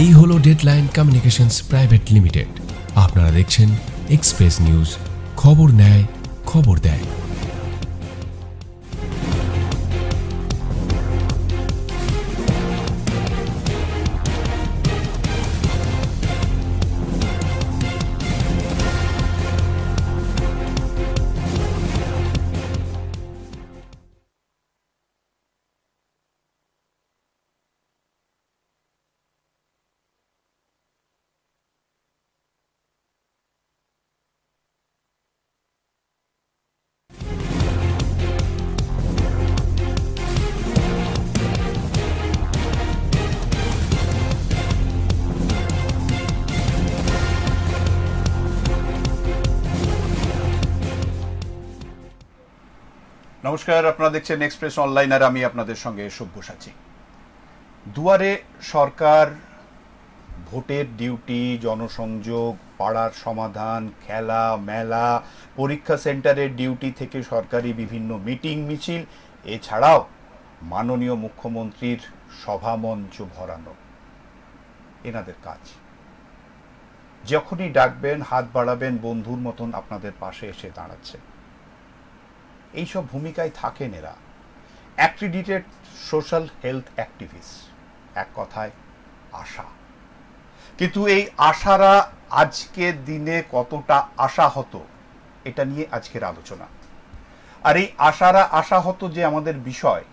এই হলো deadline communications private limited. আপনারা দেখছেন এক্সপ্রেস নিউজ, খবর নেয়, খবর দেয়। নমস্কার, আপনারা দেখছেন এক্সপ্রেস অনলাইন আর আমি আপনাদের সঙ্গে সব্যসাচী। দুয়ারে সরকার, ভোটের ডিউটি, জনসংযোগ, পাড়ার সমাধান, খেলা মেলা, পরীক্ষা সেন্টারের ডিউটি থেকে সরকারি বিভিন্ন মিটিং মিছিল, এছাড়াও মাননীয় মুখ্যমন্ত্রীর সভামঞ্চ ভরানো এনাদের কাজ। যখনই ডাকবেন, হাত বাড়াবেন, বন্ধুর মতন আপনাদের পাশে এসে দাঁড়াচ্ছে। এইসব ভূমিকায় থাকেন এরা, অ্যাক্রিডিটেড সোশ্যাল হেলথ অ্যাক্টিভিস্ট, এক কথায় আশা। কিন্তু এই আশারা আজকের দিনে কতটা আশাহত, এটা নিয়ে আজকের আলোচনা। আর এই আশারা আশাহত যে আমাদের বিষয়,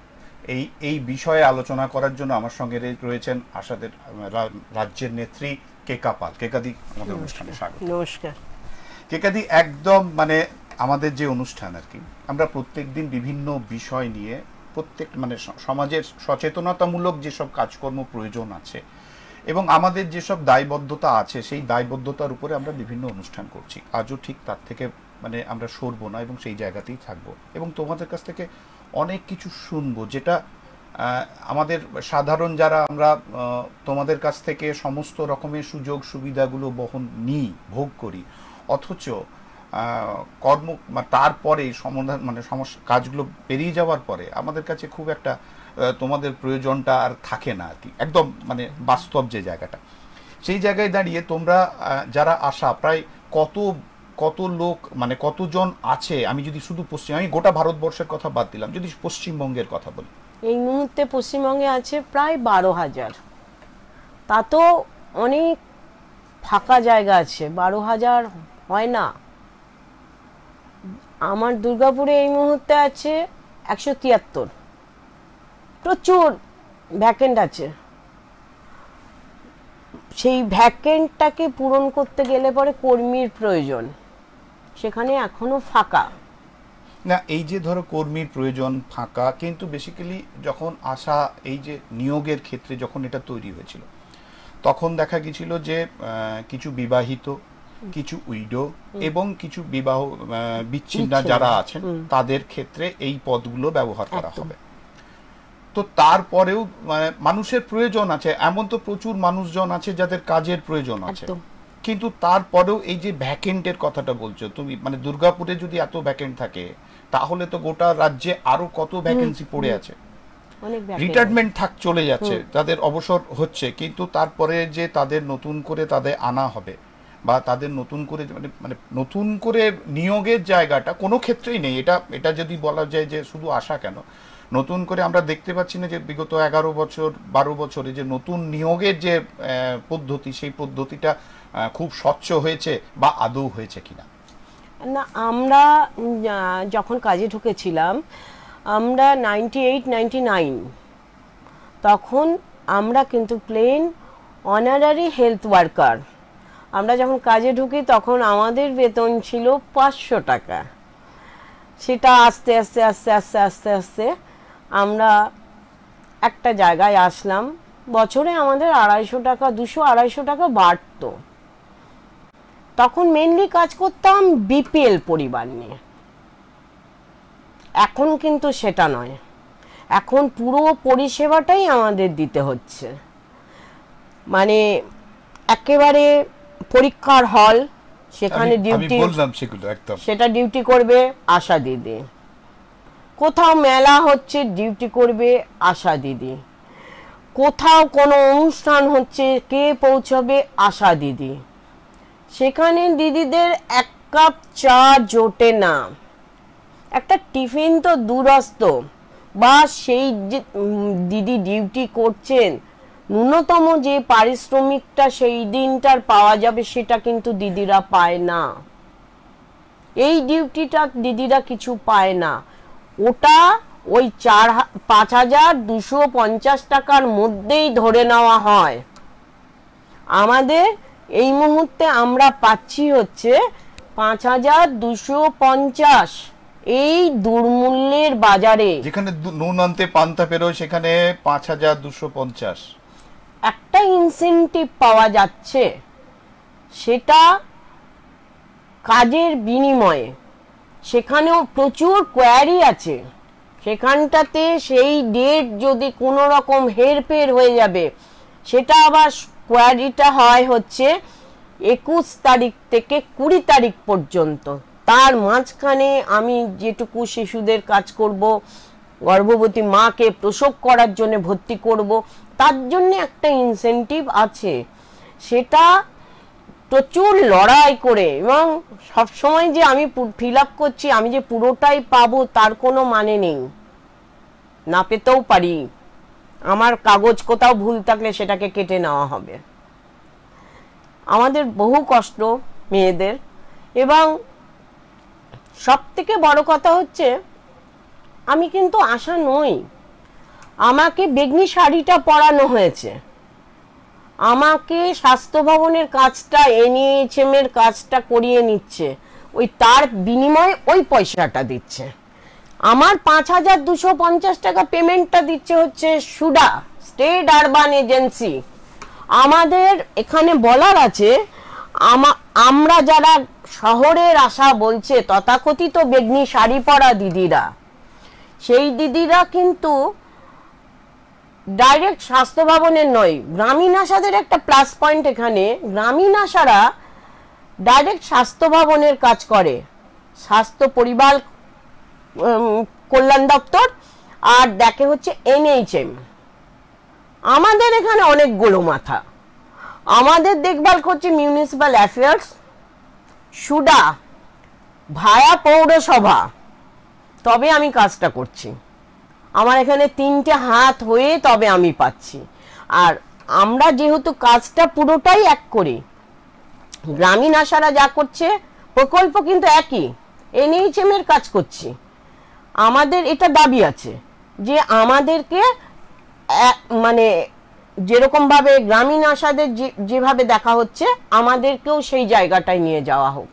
এই বিষয়ে আলোচনা করার জন্য আমার সঙ্গে রয়েছেন আশাদের রাজ্যের নেত্রী কেকা পাল। কেকাদি, আমাদের অনুষ্ঠানে স্বাগত। নমস্কার। কেকাদি, একদম আমাদের যে অনুষ্ঠান আর কি, আমরা প্রত্যেক দিন বিভিন্ন বিষয় নিয়ে সমাজের সচেতনতামূলক যেসব কাজকর্ম প্রয়োজন আছে এবং আমাদের যেসব দায়বদ্ধতা আছে, সেই দায়বদ্ধতার উপরে আমরা বিভিন্ন অনুষ্ঠান করছি। আজও ঠিক তার থেকে আমরা সরবো না এবং সেই জায়গাতেই থাকবো এবং তোমাদের কাছ থেকে অনেক কিছু শুনবো, যেটা আমাদের সাধারণ যারা আমরা তোমাদের কাছ থেকে সমস্ত রকমের সুযোগ সুবিধাগুলো ভোগ করি, অথচ কর্ম তারপরে সমাধান সমস্যা কাজগুলো পেরিয়ে যাওয়ার পরে আমাদের কাছে খুব একটা তোমাদের প্রয়োজনটা আর থাকে না আর কি, একদম বাস্তব যে জায়গাটা, সেই জায়গায় দাঁড়িয়ে তোমরা যারা আশা, প্রায় কত লোক কতজন আছে? আমি যদি শুধু আমি গোটা ভারতবর্ষের কথা বাদ দিলাম, যদি পশ্চিমবঙ্গের কথা বলি, এই মুহূর্তে পশ্চিমবঙ্গে আছে প্রায় 12,000। তা তো অনেক ফাঁকা জায়গা আছে, 12,000 হয় না। আমার দুর্গাপুরে এই মুহূর্তে আছে 173, প্রচুর ভ্যাকেন্ট আছে। সেই ভ্যাকেন্টটাকে পূরণ করতে গেলে পরে কর্মীর প্রয়োজন, সেখানে এখনো ফাঁকা না। এই যে ধরো কর্মীর প্রয়োজন, ফাঁকা, কিন্তু বেসিক্যালি যখন আশা এই যে নিয়োগের ক্ষেত্রে যখন এটা তৈরি হয়েছিল, তখন দেখা গেছিল যে কিছু বিবাহিত, কিছু উইডো এবং কিছু বিবাহ বিচ্ছিন্না যারা আছেন তাদের ক্ষেত্রে এই পদগুলো ব্যবহার করা হবে। তো তারপরেও মানুষের প্রয়োজন আছে, এমন তো প্রচুর মানুষজন আছে যাদের কাজের প্রয়োজন আছে, কিন্তু তারপরেও এই যে ভ্যাকেন্টের কথাটা বলছো তুমি, দুর্গাপুরে যদি এত ভ্যাকেন্ট থাকে, তাহলে তো গোটা রাজ্যে আরো কত ভ্যাকেন্সি পড়ে আছে। রিটায়ারমেন্ট চলে যাচ্ছে, তাদের অবসর হচ্ছে, কিন্তু তারপরে যে তাদের নতুন করে তাদের আনা হবে বা তাদের নতুন করে নতুন করে নিয়োগের জায়গাটা কোনো ক্ষেত্রেই নেই। এটা যদি বলা যায় যে শুধু আশা কেন, নতুন করে আমরা দেখতে পাচ্ছি না যে বিগত 11 বছর 12 বছরে যে নতুন নিয়োগের যে পদ্ধতি, সেই পদ্ধতিটা খুব স্বচ্ছ হয়েছে বা আদৌ হয়েছে কিনা। না, আমরা যখন কাজে ঢুকেছিলাম, আমরা 98-99, তখন আমরা কিন্তু প্লেন অনারারি হেলথ ওয়ার্কার। আমরা যখন কাজে ঢুকি তখন আমাদের বেতন ছিল 500 টাকা। সেটা আস্তে আস্তে আস্তে আস্তে আস্তে আস্তে আমরা একটা জায়গায় আসলাম, বছরে আমাদের 250 টাকা 200-250 টাকা বাড়তো। তখন মেনলি কাজ করতাম বিপিএল পরিবার নিয়ে। এখন কিন্তু সেটা নয়, এখন পুরো পরিষেবাটাই আমাদের দিতে হচ্ছে। একেবারে পরীক্ষার হল, সেখানে ডিউটি, সেটা ডিউটি করবে আশা দিদি। কোথাও মেলা হচ্ছে, ডিউটি করবে আশা দিদি। কোথাও কোনো অনুষ্ঠান হচ্ছে, কে পৌঁছবে? আশা দিদি। সেখানে দিদিদের এক কাপ চা জোটে না, একটা টিফিন তো দূরস্থ, বা সেই যে দিদি ডিউটি করছেন ন্যূনতম যে পারিশ্রমিকটা সেই দিনটার পাওয়া যাবে সেটা কিন্তু দিদিরা পায় না। এই ডিউটিটা দিদিরা কিছু পায় না, ওটা ওই 5,250 টাকার মধ্যেই ধরে নেওয়া হয়। আমাদের এই মুহূর্তে আমরা পাচ্ছি হচ্ছে 5,250, এই দুর্মূল্যের বাজারে। যেখানে নুন আনতে পান্তা পেরোয় সেখানে 5,250 একটা ইনসেনটিভ পাওয়া যাচ্ছে, সেটা কাজের বিনিময়ে। সেখানেও প্রচুর কোয়ারি আছে, সেখানটাতে সেই ডেট যদি কোনো রকম হেরফের হয়ে যাবে, সেটা আবার কোয়ারিটা হয় হচ্ছে 21 তারিখ থেকে 20 তারিখ পর্যন্ত। তার মাঝখানে আমি যেটুকু শিশুদের কাজ করব, গর্ভবতী মাকে প্রসব করার জন্য ভর্তি করব, তার জন্য একটা ইনসেনটিভ আছে। সেটা প্রচুর লড়াই করে, এবং সবসময় যে আমি ফিল আপ করছি আমি যে পুরোটাই পাবো তার কোনো মানে নেই, না পেতেও পারি। আমার কাগজ কোথাও ভুল থাকলে সেটাকে কেটে নেওয়া হবে। আমাদের বহু কষ্ট মেয়েদের। এবং সব থেকে বড় কথা হচ্ছে, আমি কিন্তু আশা নই। আমাকে বেগনি শাড়িটা পরানো হয়েছে, আমাকে স্বাস্থ্য ভবনের কাজটা, NEHM এর কাজটা করিয়ে নিচ্ছে, ওই তার বিনিময়ে ওই পয়সাটা দিচ্ছে। আমার 5,250 টাকা পেমেন্টটা দিচ্ছে হচ্ছে সুডা, স্টেট আরবান এজেন্সি। আমাদের এখানে বলার আছে, আমরা যারা শহরের আশা বলছে তথাকথিত বেগনি শাড়ি পরা দিদিরা, সেই দিদিরা কিন্তু ডাইরেক্ট স্বাস্থ্য ভবনের নয়, গ্রামীণ আশাদের একটা প্লাস পয়েন্ট এখানে, গ্রামীণ আশারা ডাইরেক্ট স্বাস্থ্য ভবনের কাজ করে, স্বাস্থ্য পরিবার কল্যাণ দপ্তর, আর দেখে হচ্ছে NHM। আমাদের এখানে অনেকগুলো মাথা, আমাদের দেখভাল করছে মিউনিসিপ্যাল অ্যাফেয়ার্স, সুডা, ভায়া পৌরসভা, তবে আমি কাজটা করছি। আমার এখানে 3টে হাত হয়ে তবে আমি পাচ্ছি। আর আমরা যেহেতু কাজটা পুরোটাই এক করি, গ্রামীণ আশারা যা করছে প্রকল্প কিন্তু একই, NHM এর কাজ করছি। আমাদের এটা দাবি আছে যে আমাদেরকে মানে যেরকম ভাবে গ্রামীণ আশাদের যেভাবে দেখা হচ্ছে, আমাদেরকেও সেই জায়গাটায় নিয়ে যাওয়া হোক।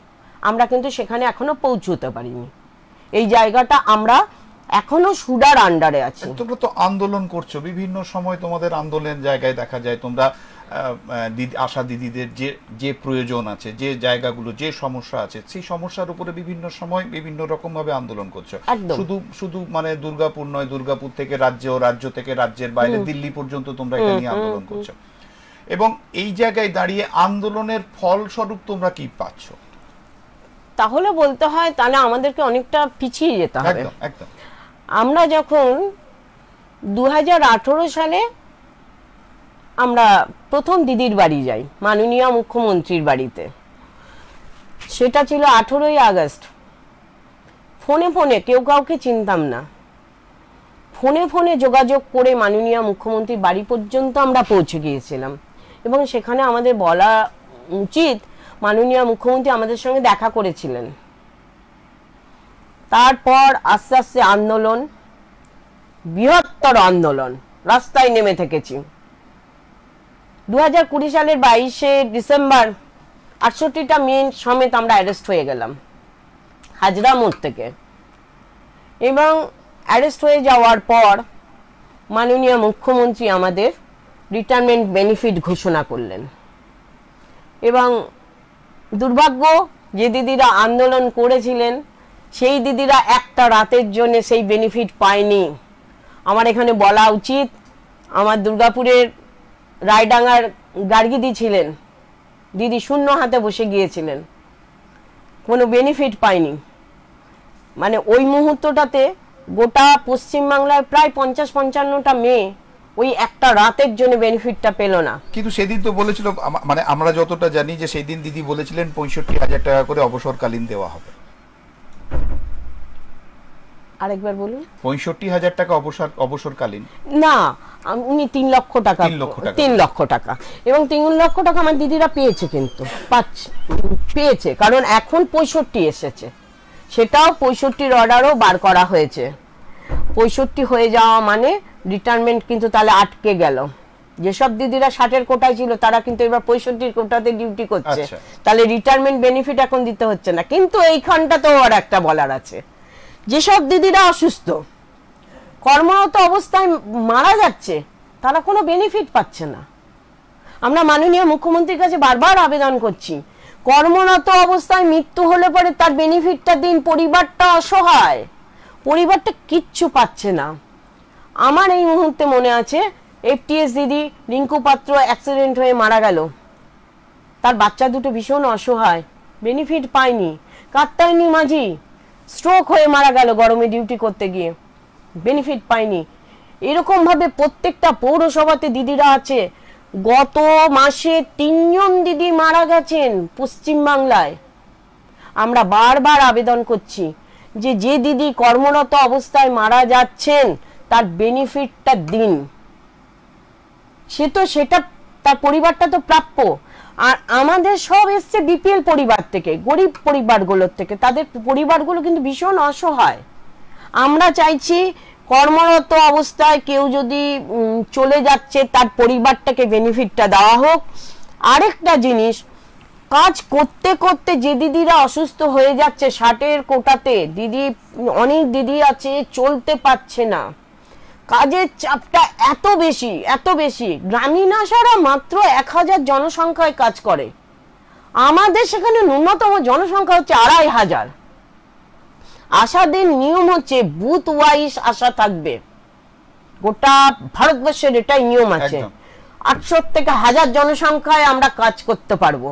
আমরা কিন্তু সেখানে এখনো পৌঁছতে পারিনি, এই জায়গাটা আমরা এখনো সুডার আন্ডারে আছি। তোমরা তো আন্দোলন করছো, বিভিন্ন সময় তোমাদের আন্দোলনের জায়গায় দেখা যায় তোমরা আশা দিদিদের যে প্রয়োজন আছে, যে জায়গাগুলো, যে সমস্যা আছে, সেই সমস্যার উপরে বিভিন্ন সময় বিভিন্ন রকম ভাবে আন্দোলন করছো। শুধু মানে দুর্গাপুর নয়, দুর্গাপুর থেকে রাজ্য থেকে রাজ্যের বাইরে দিল্লি পর্যন্ত তোমরা এটা নিয়ে আন্দোলন করছো। এবং এই জায়গায় দাঁড়িয়ে আন্দোলনের ফলস্বরূপ তোমরা কি পাচ্ছ? তাহলে বলতে হয় তাহলে আমাদেরকে অনেকটা পিছিয়ে যেতে হবে। একদম। আমরা যখন 2018 সালে আমরা প্রথম দিদির বাড়ি যাই, মাননীয় মুখ্যমন্ত্রীর বাড়িতে, সেটা ছিল 18ই আগস্ট। ফোনে কেউ কাউকে চিনতাম না, ফোনে যোগাযোগ করে মাননীয় মুখ্যমন্ত্রীর বাড়ি পর্যন্ত আমরা পৌঁছে গিয়েছিলাম। এবং সেখানে আমাদের বলা উচিত, মাননীয় মুখ্যমন্ত্রী আমাদের সঙ্গে দেখা করেছিলেন। তারপর আস্তে আস্তে আন্দোলন, বৃহত্তর আন্দোলন, রাস্তায় নেমে থেকেছি। 2020 সালের 22শে ডিসেম্বর 68টা মেয়ে সমেত আমরা অ্যারেস্ট হয়ে গেলাম হাজরা মোড় থেকে। এবং অ্যারেস্ট হয়ে যাওয়ার পর মাননীয় মুখ্যমন্ত্রী আমাদের রিটায়ারমেন্ট বেনিফিট ঘোষণা করলেন। এবং দুর্ভাগ্য, যে দিদিরা আন্দোলন করেছিলেন সেই দিদিরা একটা রাতের জন্য সেই বেনিফিট পায়নি। আমার এখানে বলা উচিত, আমার দুর্গাপুরের রায়ডাঙ্গার গার্গিদি ছিলেন, দিদি শূন্য হাতে বসে গিয়েছিলেন, কোনো বেনিফিট পায়নি। মানে ওই মুহূর্তটাতে গোটা পশ্চিমবাংলায় প্রায় 50-55টা মেয়ে ওই একটা রাতের জন্য বেনিফিটটা পেল না। কিন্তু সেদিন তো বলেছিল, মানে আমরা যতটা জানি যে সেই দিন দিদি বলেছিলেন 65,000 টাকা করে অবসরকালীন দেওয়া হবে। আরেকবার বলুন। 65,000 টাকা অবসরকালীন না, উনি 3 লক্ষ টাকা, 3 লক্ষ টাকা, এবং 3 লক্ষ টাকা আমার দিদিরা পেয়েছে, কিন্তু পেয়েছে কারণ এখন 65 এসেছে, সেটাও 65-র অর্ডারও বার করা হয়েছে। 65 হয়ে যাওয়া মানে রিটায়ারমেন্ট কিন্তু তাহলে আটকে গেল। যেসব দিদিরা 60-এর কোটায় ছিল তারা কিন্তু এবার 65-র কোটাতে ডিউটি করছে, তাহলে রিটায়ারমেন্ট বেনিফিট এখন দিতে হচ্ছে না। কিন্তু এইখানটা তো আর একটা বলার আছে, যেসব দিদিরা অসুস্থ কর্মরত অবস্থায় মারা যাচ্ছে তারা কোনো বেনিফিট পাচ্ছে না। আমরা মাননীয় মুখ্যমন্ত্রীর কাছে বারবার আবেদন করছি, কর্মরত অবস্থায় মৃত্যু হলে পরে তার বেনিফিটটা দিন। পরিবারটা অসহায়, পরিবারটা কিচ্ছু পাচ্ছে না। আমার এই মুহূর্তে মনে আছে এফটিএস দিদি রিঙ্কু পাত্র অ্যাক্সিডেন্ট হয়ে মারা গেল, তার বাচ্চা দুটো ভীষণ অসহায়, বেনিফিট পায়নি। কাত্তায়নী মাঝি স্ট্রোক হয়ে মারা গেল গরমে ডিউটি করতে গিয়ে, বেনিফিট পায়নি। এরকম ভাবে প্রত্যেকটা পৌরসভাতে দিদিরা আছে। গত মাসে 3 জন দিদি মারা গেছেন পশ্চিমবাংলায়। আমরা বারবার আবেদন করছি যে যে দিদি কর্মরত অবস্থায় মারা যাচ্ছেন তার বেনিফিটটা দিন। সেটা তার পরিবারটা তো প্রাপ্য। আর আমাদের সব এসছে বিপিএল পরিবার থেকে, গরিব পরিবারগুলোর থেকে, তাদের পরিবারগুলো কিন্তু ভীষণ অসহায়। আমরা চাইছি কর্মরত অবস্থায় কেউ যদি চলে যাচ্ছে তার পরিবারটাকে বেনিফিটটা দেওয়া হোক। আরেকটা জিনিস, কাজ করতে করতে যে দিদিরা অসুস্থ হয়ে যাচ্ছে 60-এর কোটাতে, দিদি অনেক দিদি আছে চলতে পারছে না, কাজের চাপটা এত বেশি। গ্রামীণ আশারা মাত্র 1000 জনসংখ্যায় কাজ করে, আমাদের সেখানে ন্যূনতম জনসংখ্যা হচ্ছে 2500। আশাদের নিয়ম হচ্ছে বুথ ওয়াইজ আশা থাকবে, গোটা ভারতবর্ষের এটাই নিয়ম আছে। 800 থেকে 1000 জনসংখ্যায় আমরা কাজ করতে পারবো,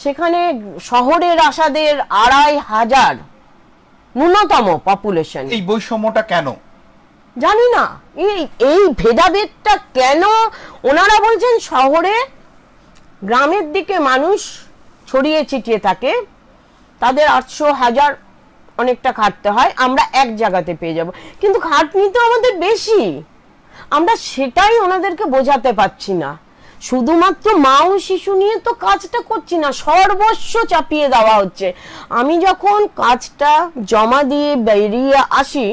সেখানে শহরের আশাদের 2500 ন্যূনতম পপুলেশন। এই বৈষম্যটা কেন জানি না, এই ভেদাভেদটা কেন? ওনারা বলছেন শহরে গ্রামের দিকে মানুষ ছড়িয়ে ছিটিয়ে থাকে, তাদের 800-1000 অনেকটা খাটতে হয়, আমরা এক জায়গাতে পেয়ে যাব। কিন্তু খাটনি তো আমাদের বেশি, আমরা সেটাই ওনাদেরকে বোঝাতে পারছি না। শুধুমাত্র মা ও শিশু নিয়ে তো কাজটা করছি না, সর্বস্ব চাপিয়ে দেওয়া হচ্ছে। আমি যখন কাজটা জমা দিয়ে বেরিয়ে আসি,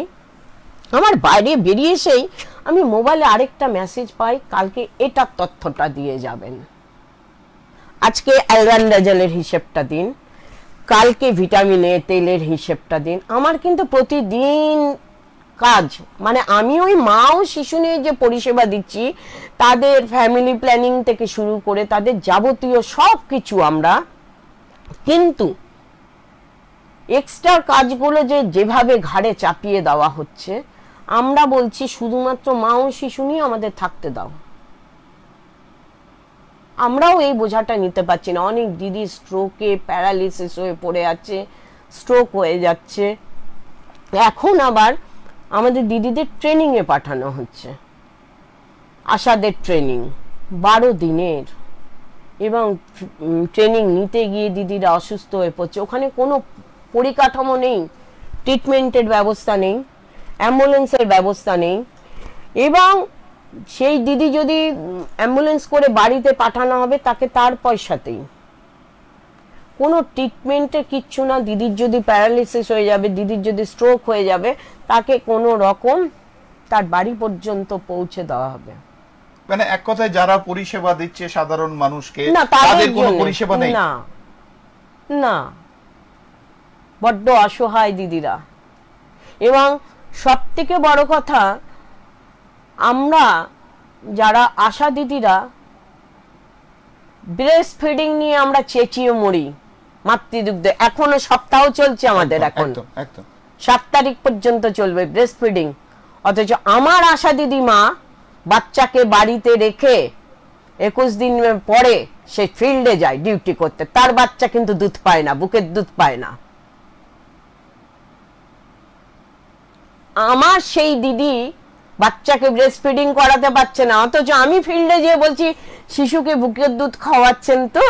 আমার বাইরে বেরিয়ে এসেই আমি মোবাইলে আরেকটা মেসেজ পাই, কালকে এটার তথ্যটা দিয়ে যাবেন, আজকে অ্যালবান্ডাজলের হিসেবটা দিন, কালকে ভিটামিন এ তেলের হিসেবটা দিন। আমার কিন্তু প্রতিদিন কাজ, মানে আমি ওই মা ও শিশু নিয়ে যে পরিষেবা দিচ্ছি, তাদের ফ্যামিলি প্ল্যানিং থেকে শুরু করে তাদের যাবতীয় সব কিছু আমরা, কিন্তু এক্সট্রা কাজগুলো যেভাবে ঘাড়ে চাপিয়ে দেওয়া হচ্ছে, আমরা বলছি শুধুমাত্র মা ও শিশু নিয়ে আমাদের থাকতে দাও। আমরাও এই বোঝাটা নিতে পারছি না। অনেক দিদি স্ট্রোকে প্যারালিসিস হয়ে পড়ে আছে, স্ট্রোক হয়ে যাচ্ছে। এখন আবার আমাদের দিদিদের ট্রেনিং এ পাঠানো হচ্ছে, আশাদের ট্রেনিং 12 দিনের, এবং ট্রেনিং নিতে গিয়ে দিদিরা অসুস্থ হয়ে পড়ছে। ওখানে কোনো পরিকাঠামো নেই, ট্রিটমেন্টের ব্যবস্থা নেই, অ্যাম্বুলেন্সের ব্যবস্থা নেই, এবং সেই দিদি যদি অ্যাম্বুলেন্স করে বাড়িতে পাঠানো হবে তাকে তার পয়সাতেই, কোনো ট্রিটমেন্টে কিচ্ছু না। দিদির যদি প্যারালিসিস হয়ে যাবে, দিদির যদি স্ট্রোক হয়ে যাবে, তাকে কোনো রকম তার বাড়ি পর্যন্ত পৌঁছে দেওয়া হবে। মানে এক কথায় যারা পরিষেবা দিচ্ছে সাধারণ মানুষকে, তাদের কোনো পরিষেবা নেই। না না, বড্ড অসহায় দিদিরা। এবং সব থেকে বড় কথা, আমরা যারা আশা দিদিরা ব্রেস্ট ফিডিং নিয়ে আমরা চেঁচিয়ে মরি, মাতৃদুগ্ধ এখনো সপ্তাহ চলছে আমাদের, এখন 7 তারিখ পর্যন্ত চলবে ব্রেস্ট ফিডিং। অথচ আমার আশা দিদি মা বাচ্চাকে বাড়িতে রেখে 21 দিন পরে সে ফিল্ডে যায় ডিউটি করতে, তার বাচ্চা কিন্তু দুধ পায় না, বুকের দুধ পায় না। আমার সেই দিদি বাচ্চাকে ব্রেস্ট ফিডিং করাতে পারছে না, অথচ আমি ফিল্ডে গিয়ে বলছি শিশুকে বুকের দুধ খাওয়াচ্ছেন তো।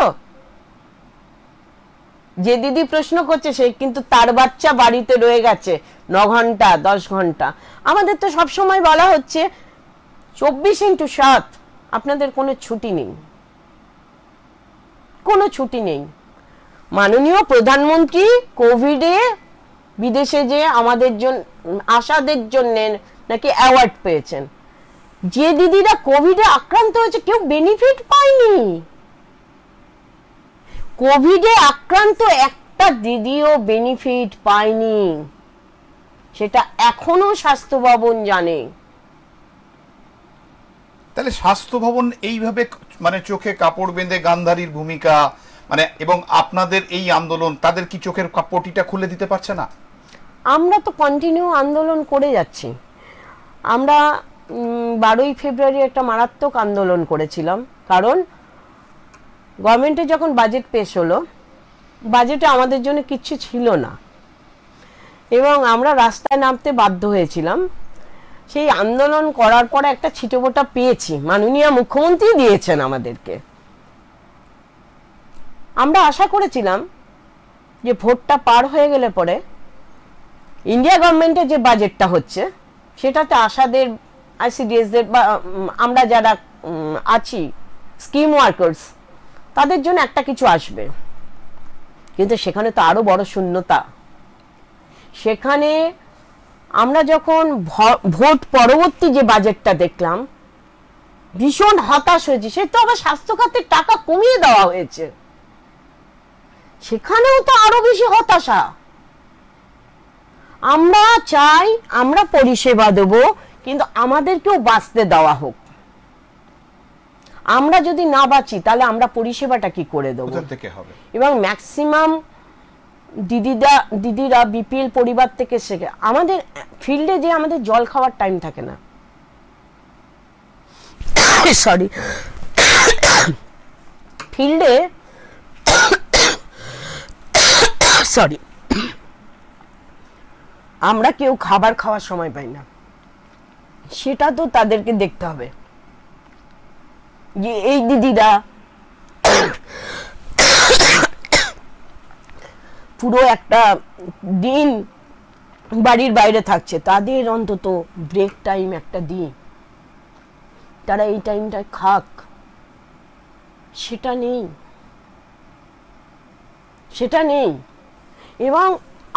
যে দিদি প্রশ্ন করছে সে কিন্তু তার বাচ্চা বাড়িতে রয়ে গেছে 9 ঘন্টা 10 ঘন্টা। আমাদের তো সবসময় বলা হচ্ছে 24x7 আপনাদের কোনো ছুটি নেই, কোনো ছুটি নেই। মাননীয় প্রধানমন্ত্রী কোভিডে বিদেশে যে আমাদের জন্য আশাদের জন্য নাকি অ্যাওয়ার্ড পেয়েছেন। যে দিদিরা কোভিডে আক্রান্ত হয়েছে কেউ বেনিফিট পায়নি। কোভিডে আক্রান্ত একটা দিদিও বেনিফিট পায়নি, সেটা এখনো স্বাস্থ্য ভবন জানে। তাহলে স্বাস্থ্য ভবন এইভাবে মানে চোখে কাপড় বেঁধে গান্ধারীর ভূমিকা মানে এবং আপনাদের এই আন্দোলন তাদের কি চোখের পটিটা খুলে দিতে পারছে না? আমরা তো কন্টিনিউ আন্দোলন করে যাচ্ছি। আমরা 12ই ফেব্রুয়ারি একটা মারাত্মক আন্দোলন করেছিলাম, কারণ গভর্নমেন্টে যখন বাজেট পেশ হলো, বাজেটে আমাদের জন্য কিচ্ছু ছিল না এবং আমরা রাস্তায় নামতে বাধ্য হয়েছিলাম। সেই আন্দোলন করার পরে একটা ছিটেফোঁটা পেয়েছি, মাননীয় মুখ্যমন্ত্রী দিয়েছেন আমাদেরকে। আমরা আশা করেছিলাম যে ভোটটা পার হয়ে গেলে পরে ইন্ডিয়া গভর্নমেন্টের যে বাজেটটা হচ্ছে সেটাতে আশাদের, আইসিডিএসদের বা আমরা যারা আছি স্কিম ওয়ার্কার্স তাদের জন্য একটা কিছু আসবে, কিন্তু সেখানে তো আরো বড় শূন্যতা। সেখানে আমরা যখন ভোট পরবর্তী যে বাজেটটা দেখলাম ভীষণ হতাশ হয়েছি। সে তো আবার স্বাস্থ্য খাতের টাকা কমিয়ে দেওয়া হয়েছে, সেখানেও তো আরো বেশি হতাশা। আমরা চাই আমরা পরিষেবা দেব, কিন্তু আমাদেরকেও বাঁচতে দেওয়া হোক। আমরা যদি না বাঁচি তাহলে আমরা পরিষেবাটা কি করে দেবো? এবং ম্যাক্সিমাম দিদিরা বিপিএল পরিবার থেকে শেখে। আমাদের ফিল্ডে যে আমাদের জল খাওয়ার টাইম থাকে না, সরি, ফিল্ডে সরি আমরা কেউ খাবার খাওয়ার সময় পাই না, সেটা তো তাদেরকে দেখতে হবে যে এই দিদিরা পুরো একটা দিন বাড়ির বাইরে থাকছে, তাদের অন্তত ব্রেক টাইম একটা দিন, তারা এই টাইমটায় খাক, সেটা নেই, সেটা নেই। এবং